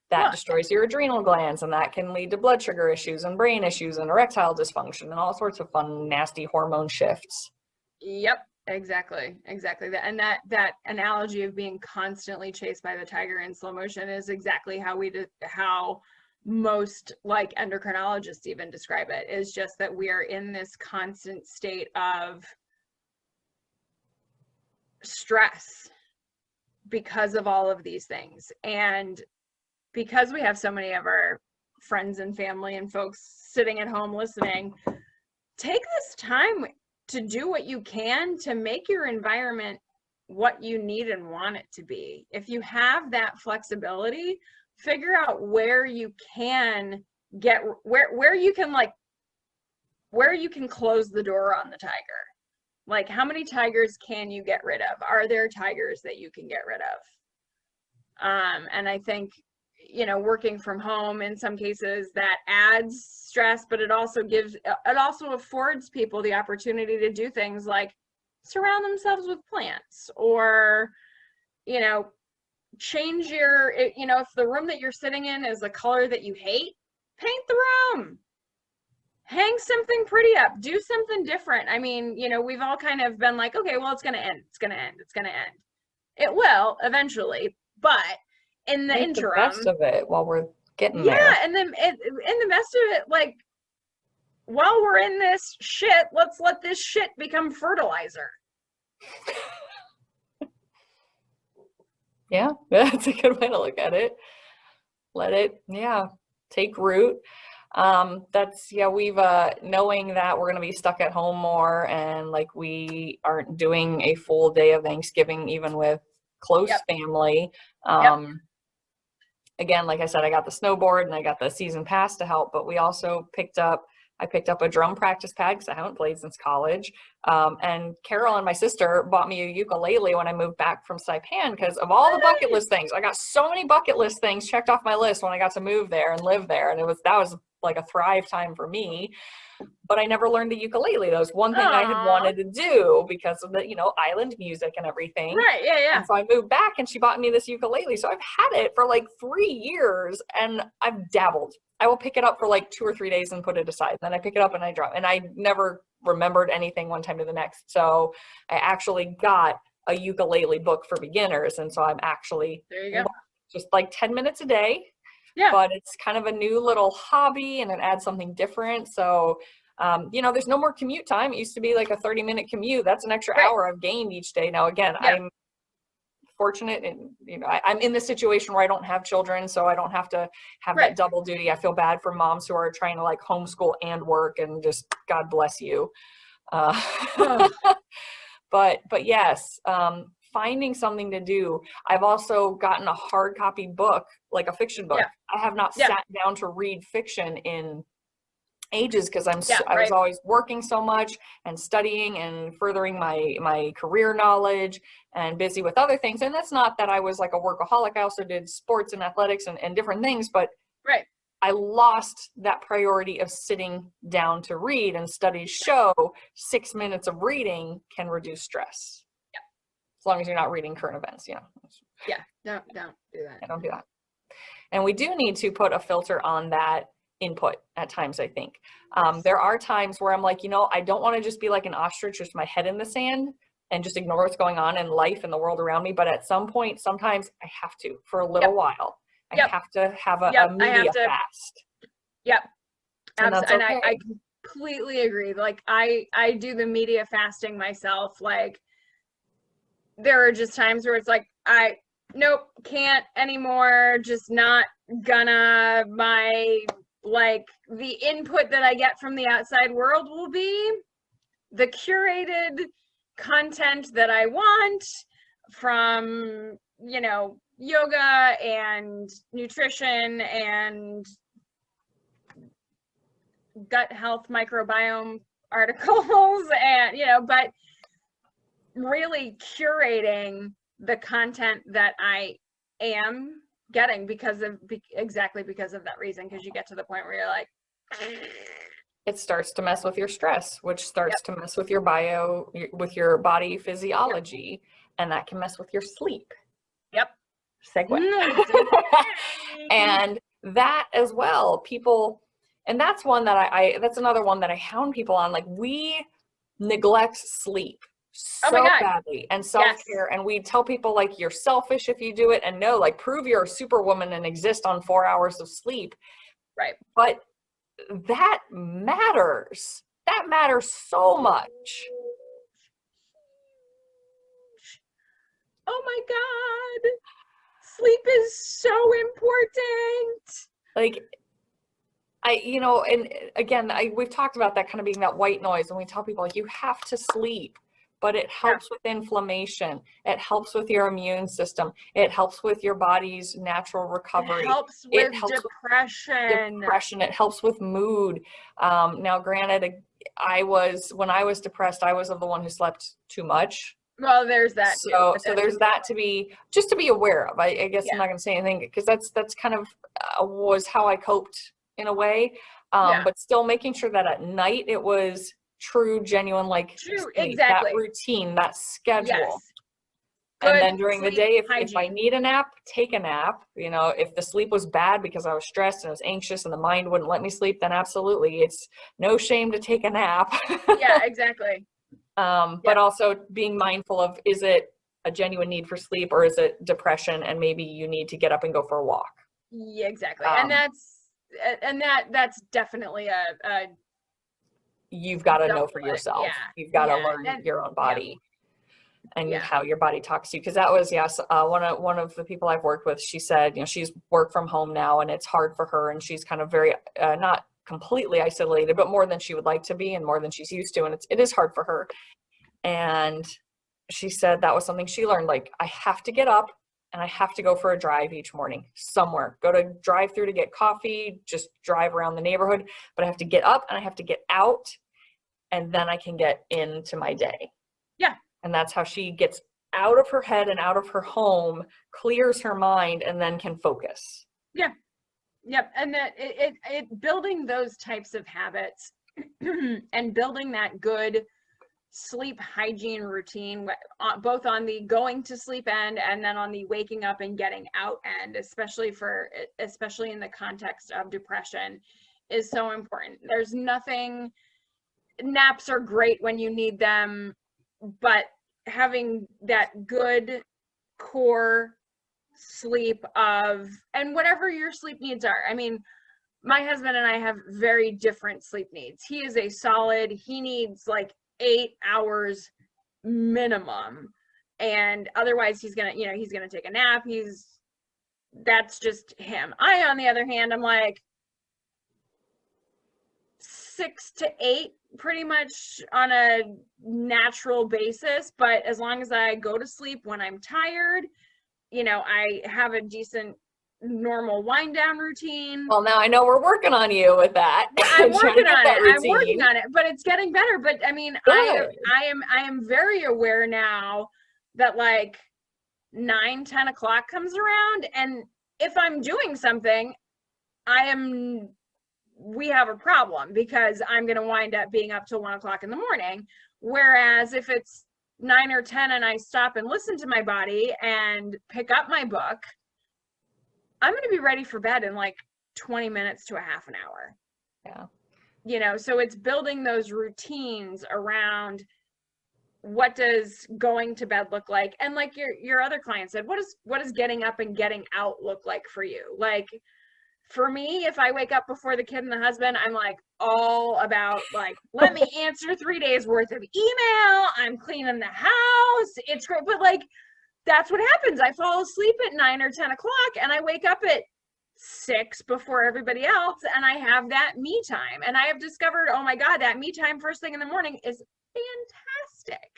that destroys your adrenal glands, and that can lead to blood sugar issues and brain issues and erectile dysfunction and all sorts of fun, nasty hormone shifts. Yep, exactly. And that analogy of being constantly chased by the tiger in slow motion is exactly how most like endocrinologists even describe it, is just that we are in this constant state of stress because of all of these things. And because we have so many of our friends and family and folks sitting at home listening, take this time to do what you can to make your environment what you need and want it to be. If you have that flexibility, figure out where you can get, where you can like, where you can close the door on the tiger. Like, how many tigers can you get rid of? Are there tigers that you can get rid of? And I think, you know, working from home in some cases, that adds stress, but it also affords people the opportunity to do things like surround themselves with plants, or, you know, change your, you know, if the room that you're sitting in is a color that you hate, paint the room, hang something pretty up, do something different. I mean, you know, we've all kind of been like, okay, well, it's going to end. It's going to end. It's going to end. It will eventually, but in the interim, the best of it while we're getting there. Yeah, and then in the best of it, like, while we're in this shit, let's let this shit become fertilizer. Yeah, that's a good way to look at it. Let it, take root. We've knowing that we're going to be stuck at home more, and like we aren't doing a full day of Thanksgiving even with close family. Again, like I said, I got the snowboard and I got the season pass to help, but we also picked up a drum practice pad because I haven't played since college. And Carol and my sister bought me a ukulele when I moved back from Saipan because of all the bucket list things. I got so many bucket list things checked off my list when I got to move there and live there. And that was like a thrive time for me. But I never learned the ukulele. That was one thing I had wanted to do because of the, you know, island music and everything. Right, yeah. And so I moved back and she bought me this ukulele. So I've had it for like 3 years and I've dabbled. I will pick it up for like 2 or 3 days and put it aside. Then I pick it up and I drop. And I never remembered anything one time to the next. So I actually got a ukulele book for beginners. And so I'm actually there you go. Just like 10 minutes a day. Yeah. But it's kind of a new little hobby and it adds something different. So, you know, there's no more commute time. It used to be like a 30-minute commute. That's an extra hour I've gained each day. Now, again, I'm fortunate and, you know, I'm in this situation where I don't have children, so I don't have to have that double duty. I feel bad for moms who are trying to like homeschool and work, and just God bless you. But yes, finding something to do. I've also gotten a hard copy book, like a fiction book. I have not sat down to read fiction in ages because I was always working so much and studying and furthering my career knowledge and busy with other things. And that's not that I was like a workaholic. I also did sports and athletics and different things, but I lost that priority of sitting down to read, and studies show 6 minutes of reading can reduce stress. As long as you're not reading current events, you know. Don't do that. Don't do that. And we do need to put a filter on that input at times, I think. There are times where I'm like, you know, I don't want to just be like an ostrich, just my head in the sand and just ignore what's going on in life and the world around me. But at some point, sometimes I have to, for a little while. I have to have a media fast. And I completely agree. Like I do the media fasting myself. Like there are just times where it's like, nope, can't anymore. Just not gonna. Like the input that I get from the outside world will be the curated content that I want from, you know, yoga and nutrition and gut health microbiome articles and, you know, but really curating the content that I am getting exactly because of that reason, because you get to the point where you're like, it starts to mess with your stress, which starts to mess with your with your body physiology, and that can mess with your sleep. Segue. And that as well, people, and that's one that that's another one that I hound people on. Like, we neglect sleep so badly, and self-care. And we tell people like, you're selfish if you do it, and no, like, prove you're a superwoman and exist on 4 hours of sleep. Right. But that matters. That matters so much. Oh my God. Sleep is so important. Like, and again, we've talked about that kind of being that white noise, and we tell people, like, you have to sleep, but it helps with inflammation. It helps with your immune system. It helps with your body's natural recovery. It helps with depression. It helps with mood. Now, granted, when I was depressed, I was the one who slept too much. Well, there's that too. So there's that to be aware of. I guess I'm not going to say anything, because that's kind of was how I coped in a way. But still making sure that at night it was true, genuine, exactly, that routine, that schedule. Yes. And then during the day, if I need a nap, take a nap. If the sleep was bad because I was stressed and I was anxious and the mind wouldn't let me sleep, then absolutely, it's no shame to take a nap. Yeah, exactly. But also being mindful of, is it a genuine need for sleep, or is it depression and maybe you need to get up and go for a walk? Yeah, exactly. And that's definitely a you've got to know for yourself. Yeah. You've got to learn your own body and how your body talks to you. Because that was, one of the people I've worked with, she said, she's worked from home now and it's hard for her, and she's kind of very, not completely isolated, but more than she would like to be and more than she's used to. And it is hard for her. And she said that was something she learned, like, I have to get up and I have to go for a drive each morning somewhere, go to drive through to get coffee, just drive around the neighborhood, but I have to get up and I have to get out, and then I can get into my day. Yeah. And that's how she gets out of her head and out of her home, clears her mind, and then can focus. Yeah. Yep. And that it building those types of habits and building that good sleep hygiene routine, both on the going to sleep end and then on the waking up and getting out end, especially in the context of depression, is so important. There's nothing, naps are great when you need them, but having that good core sleep and whatever your sleep needs are. I mean, my husband and I have very different sleep needs. He is he needs like 8 hours minimum, and otherwise he's gonna take a nap. That's just him. I, on the other hand, I'm like 6 to 8 pretty much on a natural basis, but as long as I go to sleep when I'm tired, I have a decent normal wind down routine. Well, now I know we're working on you with that. I'm working on it, but it's getting better. But I mean, I am very aware now that like 9-10 o'clock comes around, and if I'm doing something, we have a problem, because I'm going to wind up being up till 1 o'clock in the morning. Whereas if it's 9 or 10 and I stop and listen to my body and pick up my book, I'm going to be ready for bed in like 20 minutes to a half an hour. Yeah. So it's building those routines around what does going to bed look like. And like your other client said, what does getting up and getting out look like for you? Like, for me, if I wake up before the kid and the husband, I'm like all about like, let me answer 3 days worth of email. I'm cleaning the house. It's great. But like, that's what happens. I fall asleep at 9 or 10 o'clock and I wake up at 6 before everybody else, and I have that me time. And I have discovered, oh my God, that me time first thing in the morning is fantastic.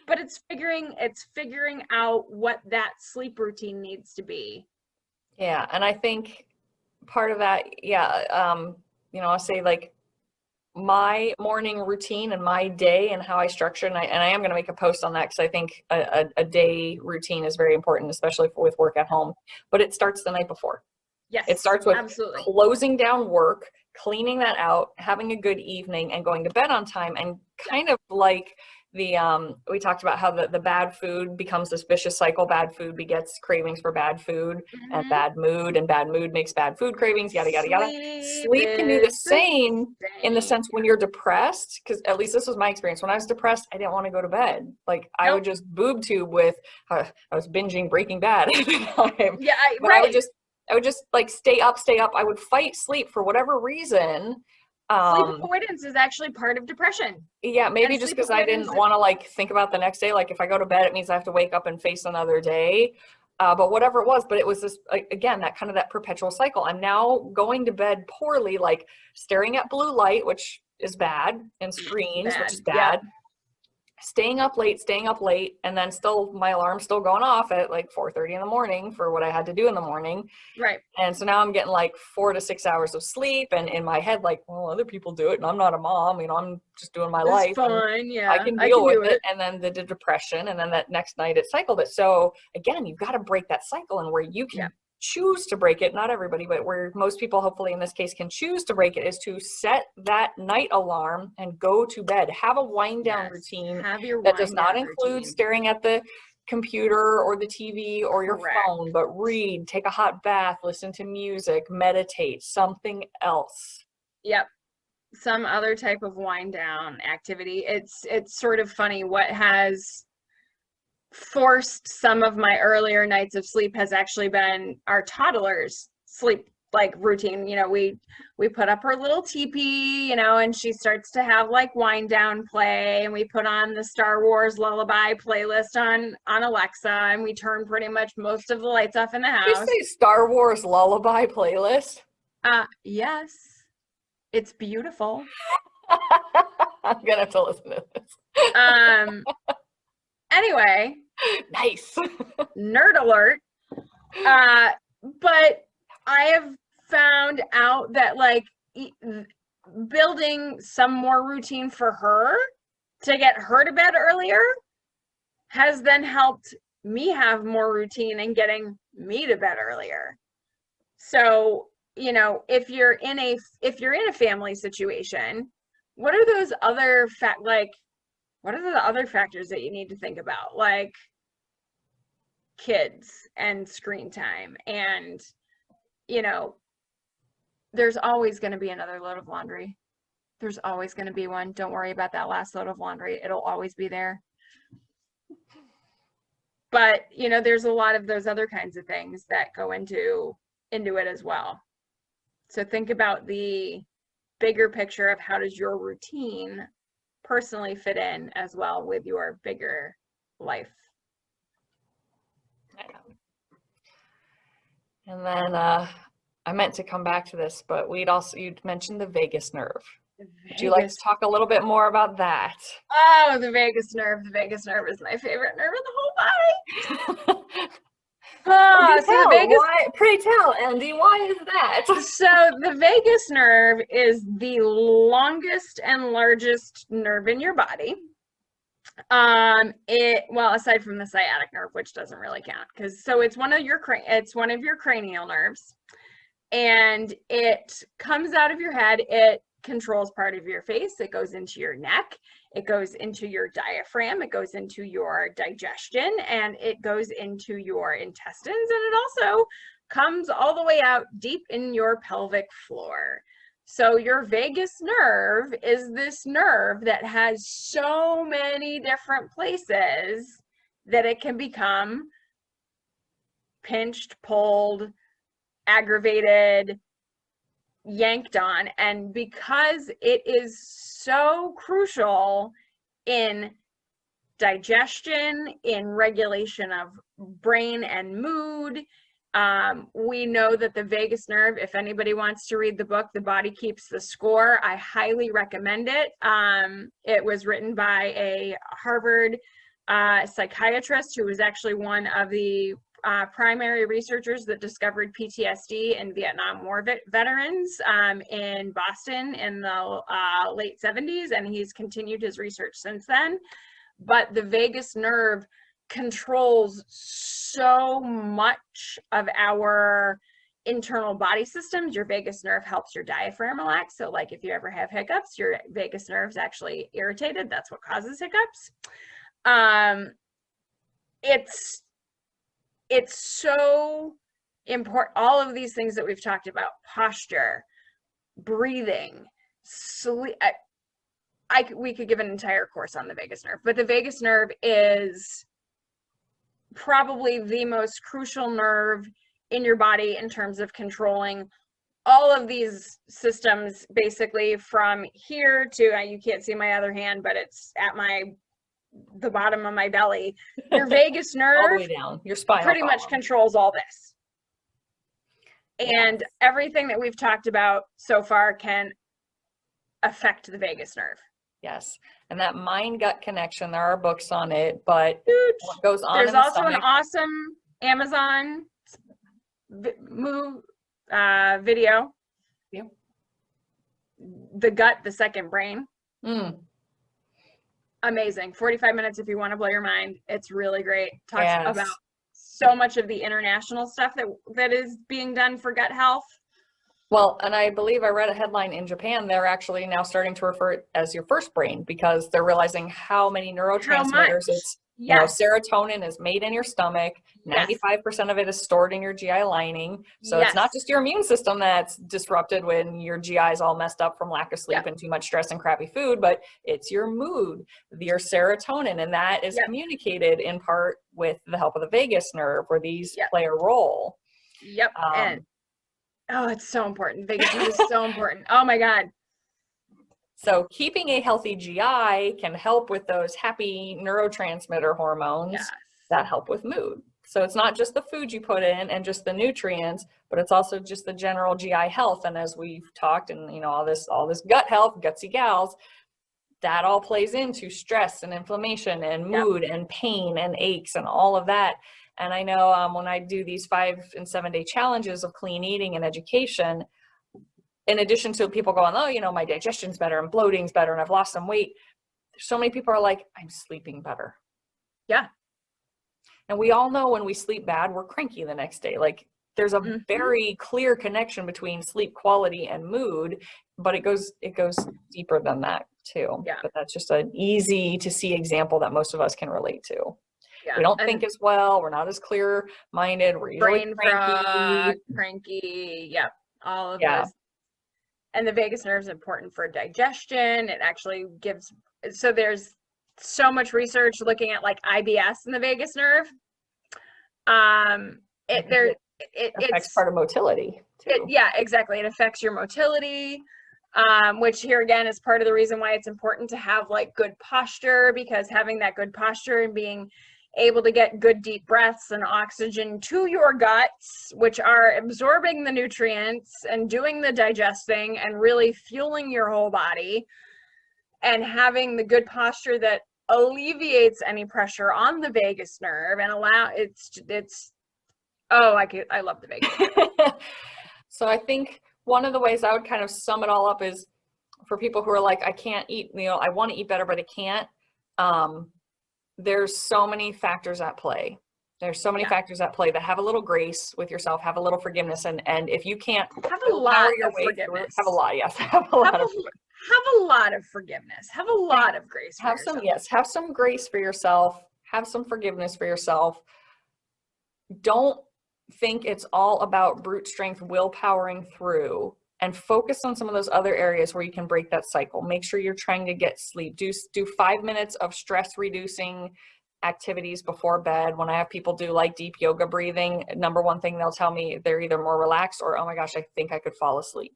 But it's figuring out what that sleep routine needs to be. Yeah. And I think part of that, I'll say like my morning routine and my day and how I structure, and I am going to make a post on that, because I think a day routine is very important, especially with work at home. But it starts the night before. Yes, it starts with absolutely closing down work, cleaning that out, having a good evening, and going to bed on time. And kind of like we talked about how the bad food becomes this vicious cycle. Bad food begets cravings for bad food, and bad mood makes bad food cravings, yada, yada, yada. Sleep can do the same in the sense when you're depressed, because at least this was my experience. When I was depressed, I didn't want to go to bed. Like I would just boob tube with, I was binging Breaking Bad at the time. Yeah, I would just I would just like stay up. I would fight sleep for whatever reason. Sleep avoidance is actually part of depression. Yeah, maybe And just sleep because I didn't avoidance- want to like think about the next day. Like if I go to bed, it means I have to wake up and face another day. But whatever it was, but it was this, like, again, that kind of that perpetual cycle. I'm now going to bed poorly, like staring at blue light, which is bad, and screens, which is Yep. bad. Staying up late, and then still my alarm's still going off at like 4:30 in the morning for what I had to do in the morning. Right. And so now I'm getting like 4 to 6 hours of sleep, and in my head, like, well, other people do it and I'm not a mom, you know, I'm just doing my life. It's fine. Yeah. I can deal with it. And then the depression, and then that next night it cycled it. So again, you've got to break that cycle, and where you can choose to break it, not everybody, but where most people hopefully in this case can choose to break it, is to set that night alarm and go to bed. Have a wind down routine that does not include staring at the computer or the TV or your phone, but read, take a hot bath, listen to music, meditate, something else. Yep. Some other type of wind down activity. It's sort of funny what has forced some of my earlier nights of sleep has actually been our toddler's sleep like routine. You know, we put up her little teepee, you know, and she starts to have like wind down play, and we put on the Star Wars lullaby playlist on Alexa, and we turn pretty much most of the lights off in the house. Did you say Star Wars lullaby playlist? Yes. It's beautiful. I'm gonna have to listen to this. Anyway. Nice. Nerd alert. But I have found out that like building some more routine for her to get her to bed earlier has then helped me have more routine in getting me to bed earlier. So, you know, if you're in a family situation, what are those other what are the other factors that you need to think about? Like kids and screen time, and, you know, there's always going to be another load of laundry. There's always going to be one. Don't worry about that last load of laundry. It'll always be there. But, you know, there's a lot of those other kinds of things that go into it as well. So think about the bigger picture of how does your routine personally fit in as well with your bigger life. And then I meant to come back to this, but you'd mentioned the vagus nerve. Would you like to talk a little bit more about that? Oh, the vagus nerve. The vagus nerve is my favorite nerve in the whole body. Pray tell, Andee, why is that? So the vagus nerve is the longest and largest nerve in your body. Aside from the sciatic nerve, which doesn't really count, it's one of your cranial nerves, and it comes out of your head. It controls part of your face. It goes into your neck. It goes into your diaphragm. It goes into your digestion, and it goes into your intestines, and it also comes all the way out deep in your pelvic floor. So your vagus nerve is this nerve that has so many different places that it can become pinched, pulled, aggravated, yanked on. And because it is so crucial in digestion, in regulation of brain and mood, we know that the vagus nerve, if anybody wants to read the book, The Body Keeps the Score, I highly recommend it. It was written by a Harvard psychiatrist who was actually one of the primary researchers that discovered PTSD in Vietnam War veterans in Boston in the late 70s, and he's continued his research since then. But the vagus nerve controls so much of our internal body systems. Your vagus nerve helps your diaphragm relax. So like if you ever have hiccups, your vagus nerve's actually irritated. That's what causes hiccups. It's so important. All of these things that we've talked about, posture, breathing, sleep. We could give an entire course on the vagus nerve, but the vagus nerve is probably the most crucial nerve in your body in terms of controlling all of these systems, basically from here to, you can't see my other hand, but it's at the bottom of my belly. Your vagus nerve all the way down, your spinal pretty column. much controls all this. And everything that we've talked about so far can affect the vagus nerve. Yes. And that mind-gut connection, there are books on it, but what goes on There's in the also stomach, an awesome Amazon video. Yeah. The Gut, the Second Brain. Mm. Amazing. 45 minutes if you want to blow your mind. It's really great. Talks Yes. about so much of the international stuff that is being done for gut health. Well, and I believe I read a headline in Japan, they're actually now starting to refer it as your first brain because they're realizing how many neurotransmitters it's, you know, serotonin is made in your stomach. 95% of it is stored in your GI lining. So it's not just your immune system that's disrupted when your GI is all messed up from lack of sleep and too much stress and crappy food, but it's your mood, your serotonin, and that is communicated in part with the help of the vagus nerve where these play a role. And oh, it's so important. Vagus nerve is so important. Oh my God. So keeping a healthy GI can help with those happy neurotransmitter hormones that help with mood. So it's not just the food you put in and just the nutrients, but it's also just the general GI health. And as we've talked and, you know, all this gut health, gutsy gals, that all plays into stress and inflammation and mood and pain and aches and all of that. And I know when I do these 5 and 7 day challenges of clean eating and education, in addition to people going, oh, you know, my digestion's better and bloating's better and I've lost some weight, so many people are like, I'm sleeping better. Yeah. And we all know when we sleep bad, we're cranky the next day. Like there's a very clear connection between sleep quality and mood, but it goes deeper than that too. Yeah. But that's just an easy to see example that most of us can relate to. Yeah. We don't think as well. We're not as clear minded. We're usually cranky. Yeah. All of those. And the vagus nerve is important for digestion. It actually gives, so there's so much research looking at like IBS in the vagus nerve. It affects part of motility too. Yeah, exactly. It affects your motility, which here again is part of the reason why it's important to have like good posture, because having that good posture and being able to get good deep breaths and oxygen to your guts, which are absorbing the nutrients and doing the digesting and really fueling your whole body, and having the good posture that alleviates any pressure on the vagus nerve and I love the vagus nerve. So I think one of the ways I would kind of sum it all up is for people who are like, I can't eat, you know, I want to eat better, but I can't. There's so many factors at play. There's so many factors at play that have a little grace with yourself, have a little forgiveness. And if you can't have a lot of forgiveness, have a lot of forgiveness, have a lot of grace. Have some grace for yourself, have some forgiveness for yourself. Don't think it's all about brute strength, willpowering through, and focus on some of those other areas where you can break that cycle. Make sure you're trying to get sleep. Do 5 minutes of stress reducing activities before bed. When I have people do like deep yoga breathing, number one thing they'll tell me, they're either more relaxed or, oh my gosh, I think I could fall asleep.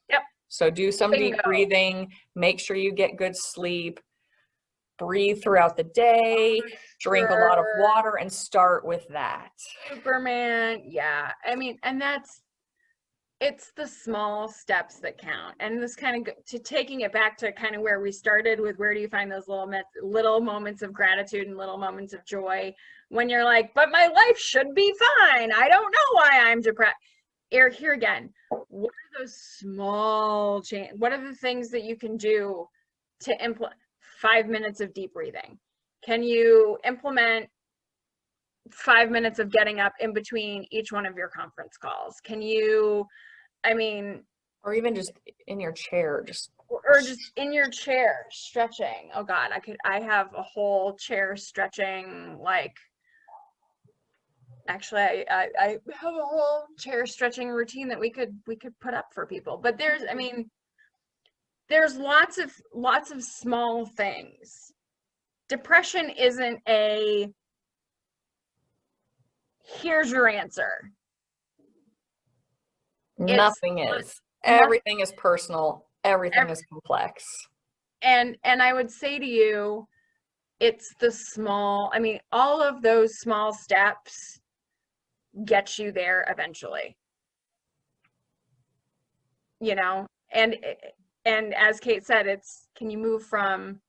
Yep. So do some deep breathing, make sure you get good sleep, breathe throughout the day, drink a lot of water, and start with that. Superman. Yeah. I mean, and it's the small steps that count. And this kind of to taking it back to kind of where we started with, where do you find those little moments of gratitude and little moments of joy when you're like, but my life should be fine. I don't know why I'm depressed. Here again, what are those small changes? What are the things that you can do to implement 5 minutes of deep breathing? Can you implement 5 minutes of getting up in between each one of your conference calls? Can you, or even just in your chair, just in your chair stretching. Oh God, I have a whole chair stretching, like, actually I have a whole chair stretching routine that we could put up for people. But there's lots of small things. Depression isn't here's your answer. Nothing is. nothing, Everything is personal. Everything is complex. and I would say to you, it's the small, I mean, all of those small steps get you there eventually, you know? And as Kate said, it's, can you move from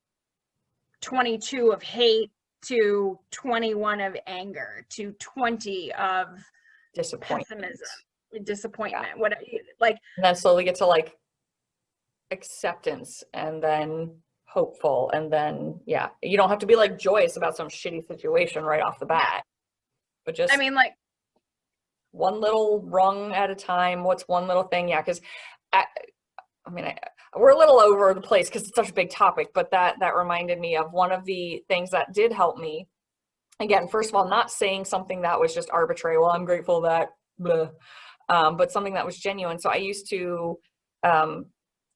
22 of hate to 21 of anger to 20 of Disappointment. disappointment, Yeah. what, like, And then slowly get to like acceptance and then hopeful. And then, yeah, you don't have to be like joyous about some shitty situation right off the bat, but just, I mean, like, one little rung at a time. What's one little thing? Yeah. Cause we're a little over the place because it's such a big topic, but that reminded me of one of the things that did help me. Again, first of all, not saying something that was just arbitrary. Well, I'm grateful that, blah, but something that was genuine. So I used to,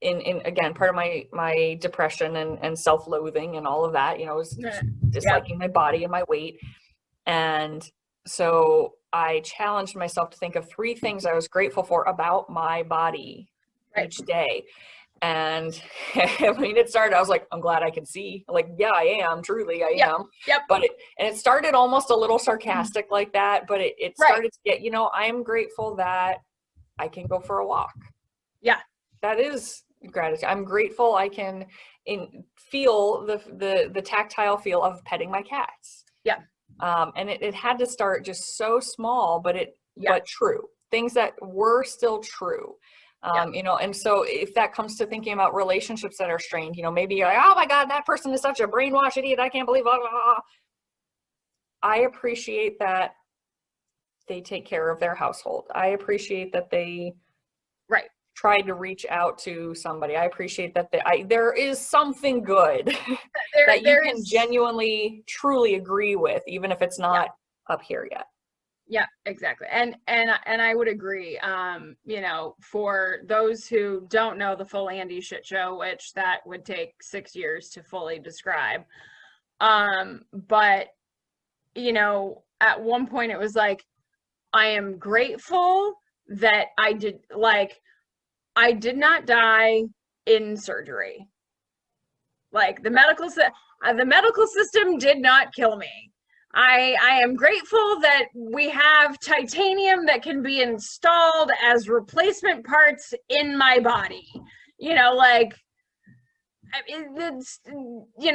in again, part of my depression and self-loathing and all of that, was disliking my body and my weight. And so I challenged myself to think of 3 things I was grateful for about my body each day. And I mean, it started, I was like, I'm glad I can see. Like, yeah, I am, truly, I am. Yep. But it started almost a little sarcastic like that, but it started to get, I'm grateful that I can go for a walk. Yeah. That is gratitude. I'm grateful I can feel the tactile feel of petting my cats. Yeah. And it had to start just so small, but true. Things that were still true. And so if that comes to thinking about relationships that are strained, maybe you're like, oh my God, that person is such a brainwashed idiot. I can't believe, blah, blah, blah. I appreciate that they take care of their household. I appreciate that they tried to reach out to somebody. I appreciate that there is something good that you can genuinely, truly agree with, even if it's not up here yet. Yeah, exactly. And I would agree. For those who don't know the full Andee shit show, which that would take 6 years to fully describe. But at one point it was like, I am grateful that I did not die in surgery. Like the medical system did not kill me. I am grateful that we have titanium that can be installed as replacement parts in my body.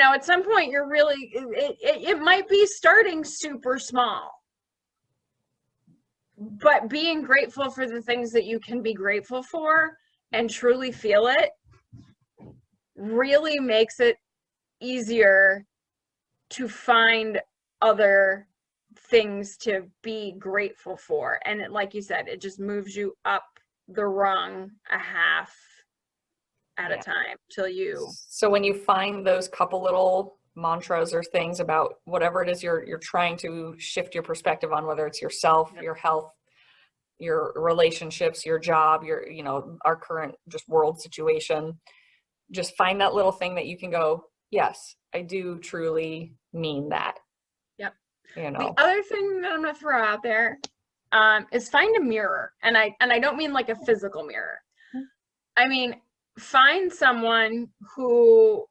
At some point you're really, it might be starting super small, but being grateful for the things that you can be grateful for and truly feel it really makes it easier to find other things to be grateful for. And like you said, it just moves you up the rung a half at a time till you. So when you find those couple little mantras or things about whatever it is you're trying to shift your perspective on, whether it's yourself, your health, your relationships, your job, your, our current just world situation, just find that little thing that you can go, yes, I do truly mean that. The other thing that I'm going to throw out there is find a mirror. And I don't mean like a physical mirror. I mean, find someone who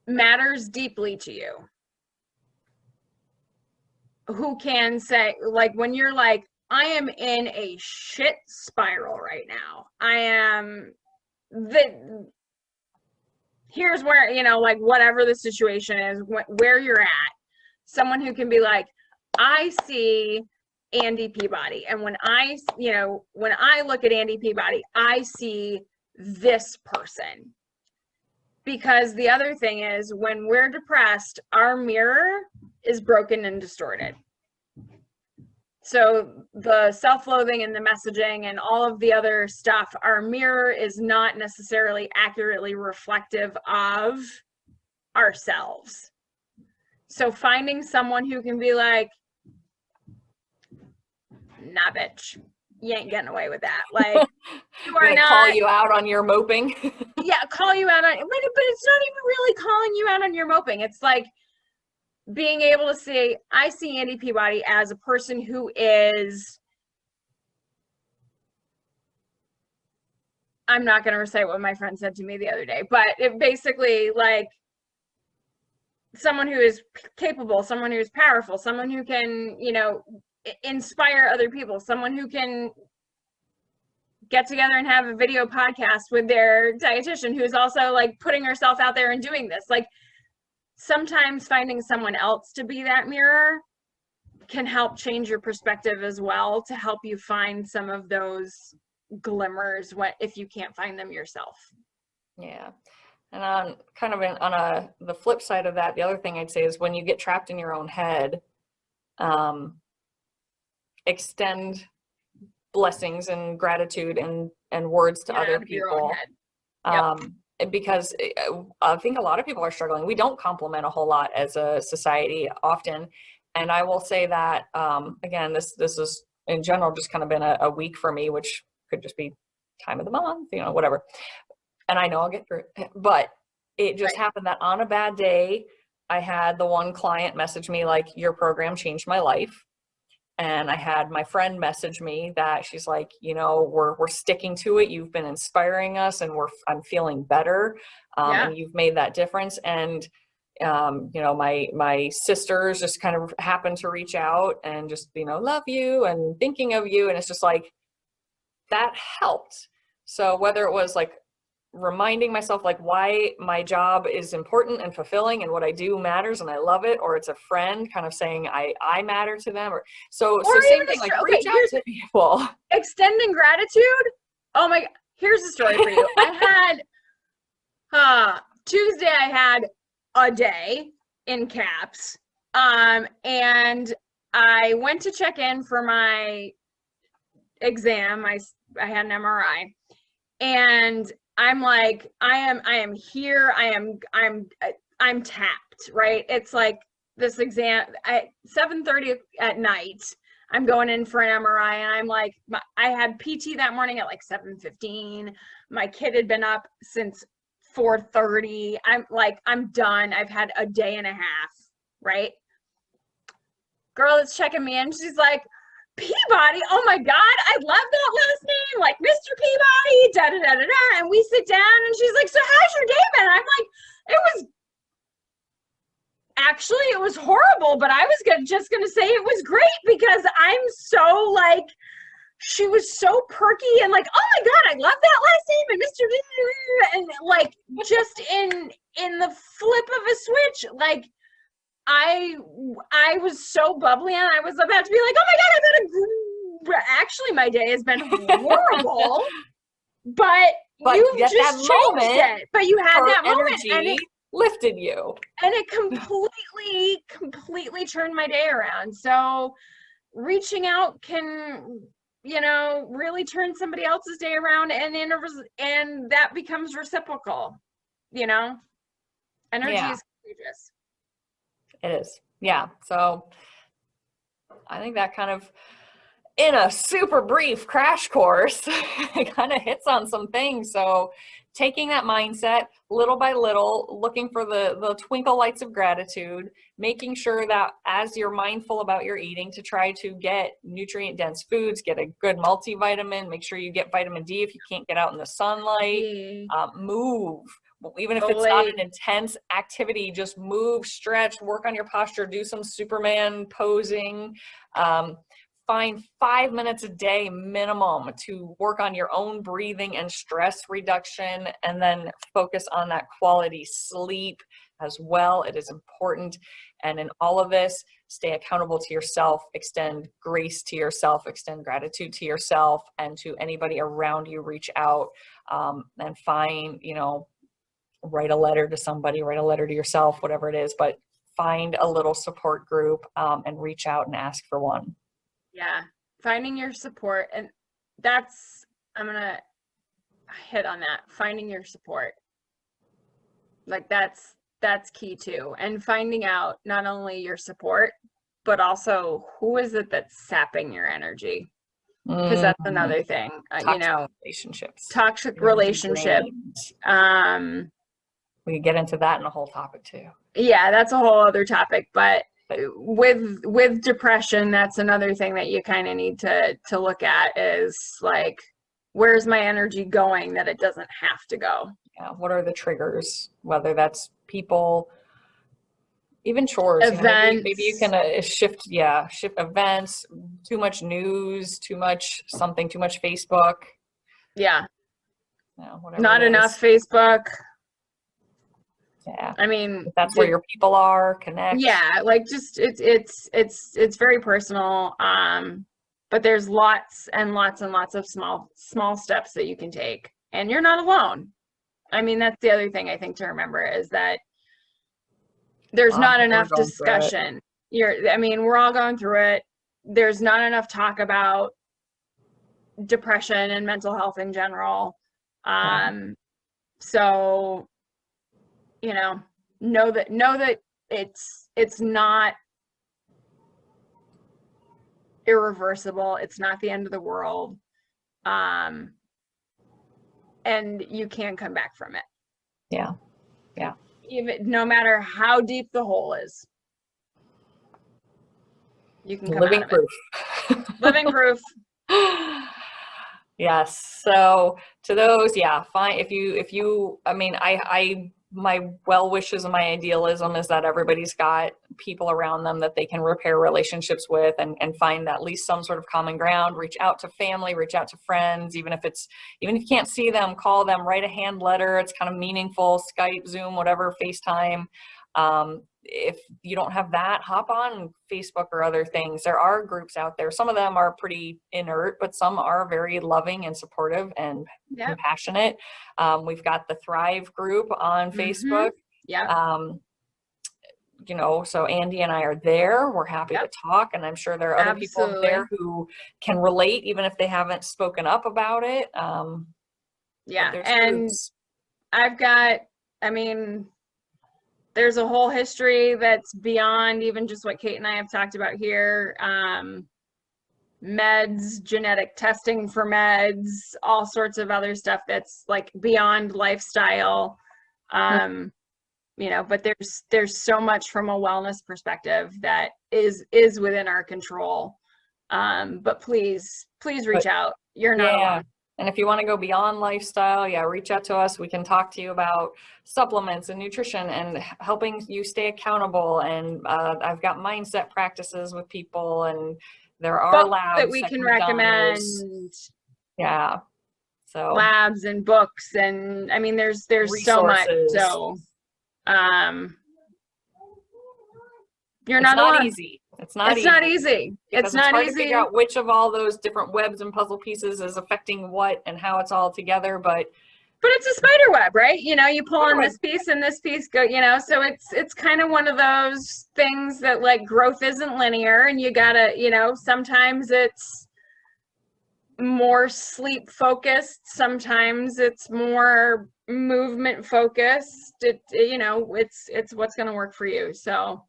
matters deeply to you. Who can say, like, when you're like, I am in a shit spiral right now. Here's where, like, whatever the situation is, where you're at. Someone who can be like, I see Andee Peabody. And when I look at Andee Peabody, I see this person. Because the other thing is, when we're depressed, our mirror is broken and distorted. So the self-loathing and the messaging and all of the other stuff, our mirror is not necessarily accurately reflective of ourselves. So finding someone who can be like, nah, bitch, you ain't getting away with that. Like, you are not. Call you out on your moping. Yeah, call you out on, but it's not even really calling you out on your moping. It's like being able to say, I see Andee Peabody as a person who is I'm not going to recite what my friend said to me the other day, but it basically, like, someone who is capable, someone who's powerful, someone who can, you know, inspire other people, someone who can get together and have a video podcast with their dietitian, who's also like putting herself out there and doing this. Like, sometimes finding someone else to be that mirror can help change your perspective as well, to help you find some of those glimmers if you can't find them yourself. Yeah. And on kind of the flip side of that, the other thing I'd say is when you get trapped in your own head, extend blessings and gratitude and words to other people. Because I think a lot of people are struggling. We don't compliment a whole lot as a society often. And I will say that, again, this is in general just kind of been a week for me, which could just be time of the month, you know, whatever. And I know I'll get through it, but it just happened that on a bad day, I had the one client message me like, your program changed my life. And I had my friend message me that she's like, you know, we're sticking to it. You've been inspiring us, and I'm feeling better. And you've made that difference. And, you know, my sisters just kind of happened to reach out and just, you know, love you and thinking of you. And it's just like, that helped. So whether it was like reminding myself like why my job is important and fulfilling and what I do matters and I love it, or it's a friend kind of saying I matter to them, or same thing, like reach out to people. Extending gratitude. Oh my, here's a story for you. I had Tuesday I had a day in caps, and I went to check in for my exam. I had an MRI, and I'm like, I am here. I'm tapped, right? It's like this exam at 7:30 at night. I'm going in for an MRI, and I'm like, I had PT that morning at like 7:15. My kid had been up since 4:30. I'm like, I'm done. I've had a day and a half, right? Girl is checking me in. She's like, Peabody, oh my God, I love that last name, like Mr. Peabody, da da da da da. And we sit down, and she's like, so how's your day been? I'm like, it was horrible, but I was just gonna say it was great, because I'm so like, she was so perky and like, oh my God, I love that last name, and Mr. and like, just in the flip of a switch, like, I was so bubbly, and I was about to be like, oh my God, actually my day has been horrible, but you just changed it. But you had that moment, and it lifted you, and it completely turned my day around. So reaching out can, you know, really turn somebody else's day around, and that becomes reciprocal. You know, energy is contagious. It is. Yeah. So I think that kind of, in a super brief crash course, it kind of hits on some things. So taking that mindset little by little, looking for the twinkle lights of gratitude, making sure that as you're mindful about your eating, to try to get nutrient dense foods, get a good multivitamin, make sure you get vitamin D if you can't get out in the sunlight, move. Even if it's not an intense activity, just move, stretch, work on your posture, do some Superman posing. Find 5 minutes a day minimum to work on your own breathing and stress reduction, and then focus on that quality sleep as well. It is important. And in all of this, stay accountable to yourself, extend grace to yourself, extend gratitude to yourself, and to anybody around you. Reach out and find, you know, write a letter to somebody, write a letter to yourself, whatever it is, but find a little support group and reach out and ask for one. Yeah. Finding your support. And I'm going to hit on that. Finding your support. Like that's key too. And finding out not only your support, but also who is it that's sapping your energy? Because that's another thing, you know, toxic relationships. We could get into that in a whole topic too. Yeah, that's a whole other topic. But with depression, that's another thing that you kind of need to look at, is like, where's my energy going that it doesn't have to go? Yeah. What are the triggers? Whether that's people, even chores, Events. maybe you can shift events, too much news, too much something, too much Facebook. Yeah. Whatever Not enough Facebook. Yeah. I mean, if that's where your people are, connect. Yeah, like just it's very personal. But there's lots and lots and lots of small steps that you can take, and you're not alone. I mean, that's the other thing I think to remember is that there's not enough discussion. We're all going through it. There's not enough talk about depression and mental health in general. So, know that it's not irreversible. It's not the end of the world. And you can come back from it. Yeah. Yeah. Even no matter how deep the hole is, you can come living out of it. Living proof. Yes. So to those, fine. If you, my well wishes and my idealism is that everybody's got people around them that they can repair relationships with and find at least some sort of common ground. Reach out to family, reach out to friends, even if you can't see them, call them, write a hand letter. It's kind of meaningful. Skype, Zoom, whatever, FaceTime. If you don't have that, hop on Facebook or other things. There are groups out there. Some of them are pretty inert, but some are very loving and supportive and compassionate. We've got the Thrive group on Facebook. So Andee and I are there. We're happy to talk. And I'm sure there are other people there who can relate, even if they haven't spoken up about it. And groups. I've got, there's a whole history that's beyond even just what Kate and I have talked about here. Meds, genetic testing for meds, all sorts of other stuff that's like beyond lifestyle. But there's so much from a wellness perspective that is within our control. But please reach out. You're not alone. And if you want to go beyond lifestyle, reach out to us. We can talk to you about supplements and nutrition and helping you stay accountable. And I've got mindset practices with people, and there are labs that we can recommend. So labs and books, and there's resources. So much. So you're not alone. Easy. It's not easy. It's not hard easy to figure out which of all those different webs and puzzle pieces is affecting what and how it's all together. But it's a spider web, right? You pull on this piece and this piece go, so it's kind of one of those things that like growth isn't linear, and you gotta, sometimes it's more sleep focused, sometimes it's more movement focused. It's what's going to work for you. So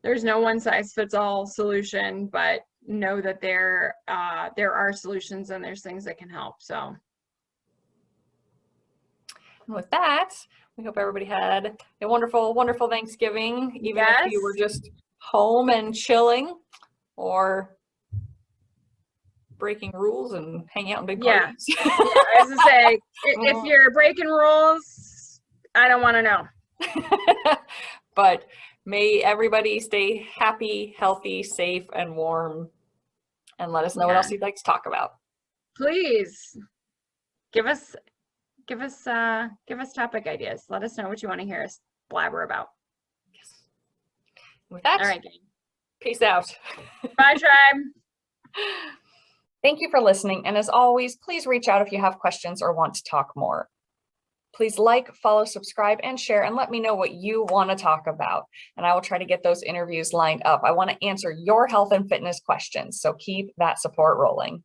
there's no one size fits all solution, but know that there are solutions and there's things that can help. So with that, we hope everybody had a wonderful, wonderful Thanksgiving, even if you were just home and chilling or breaking rules and hanging out in big parties. I was gonna say, if you're breaking rules, I don't want to know. But may everybody stay happy, healthy, safe, and warm. And let us know what else you'd like to talk about. Please give us topic ideas. Let us know what you want to hear us blabber about. Yes. With that, all right, gang. Peace out. Bye, tribe. Thank you for listening. And as always, please reach out if you have questions or want to talk more. Please like, follow, subscribe, and share, and let me know what you want to talk about. And I will try to get those interviews lined up. I want to answer your health and fitness questions, so keep that support rolling.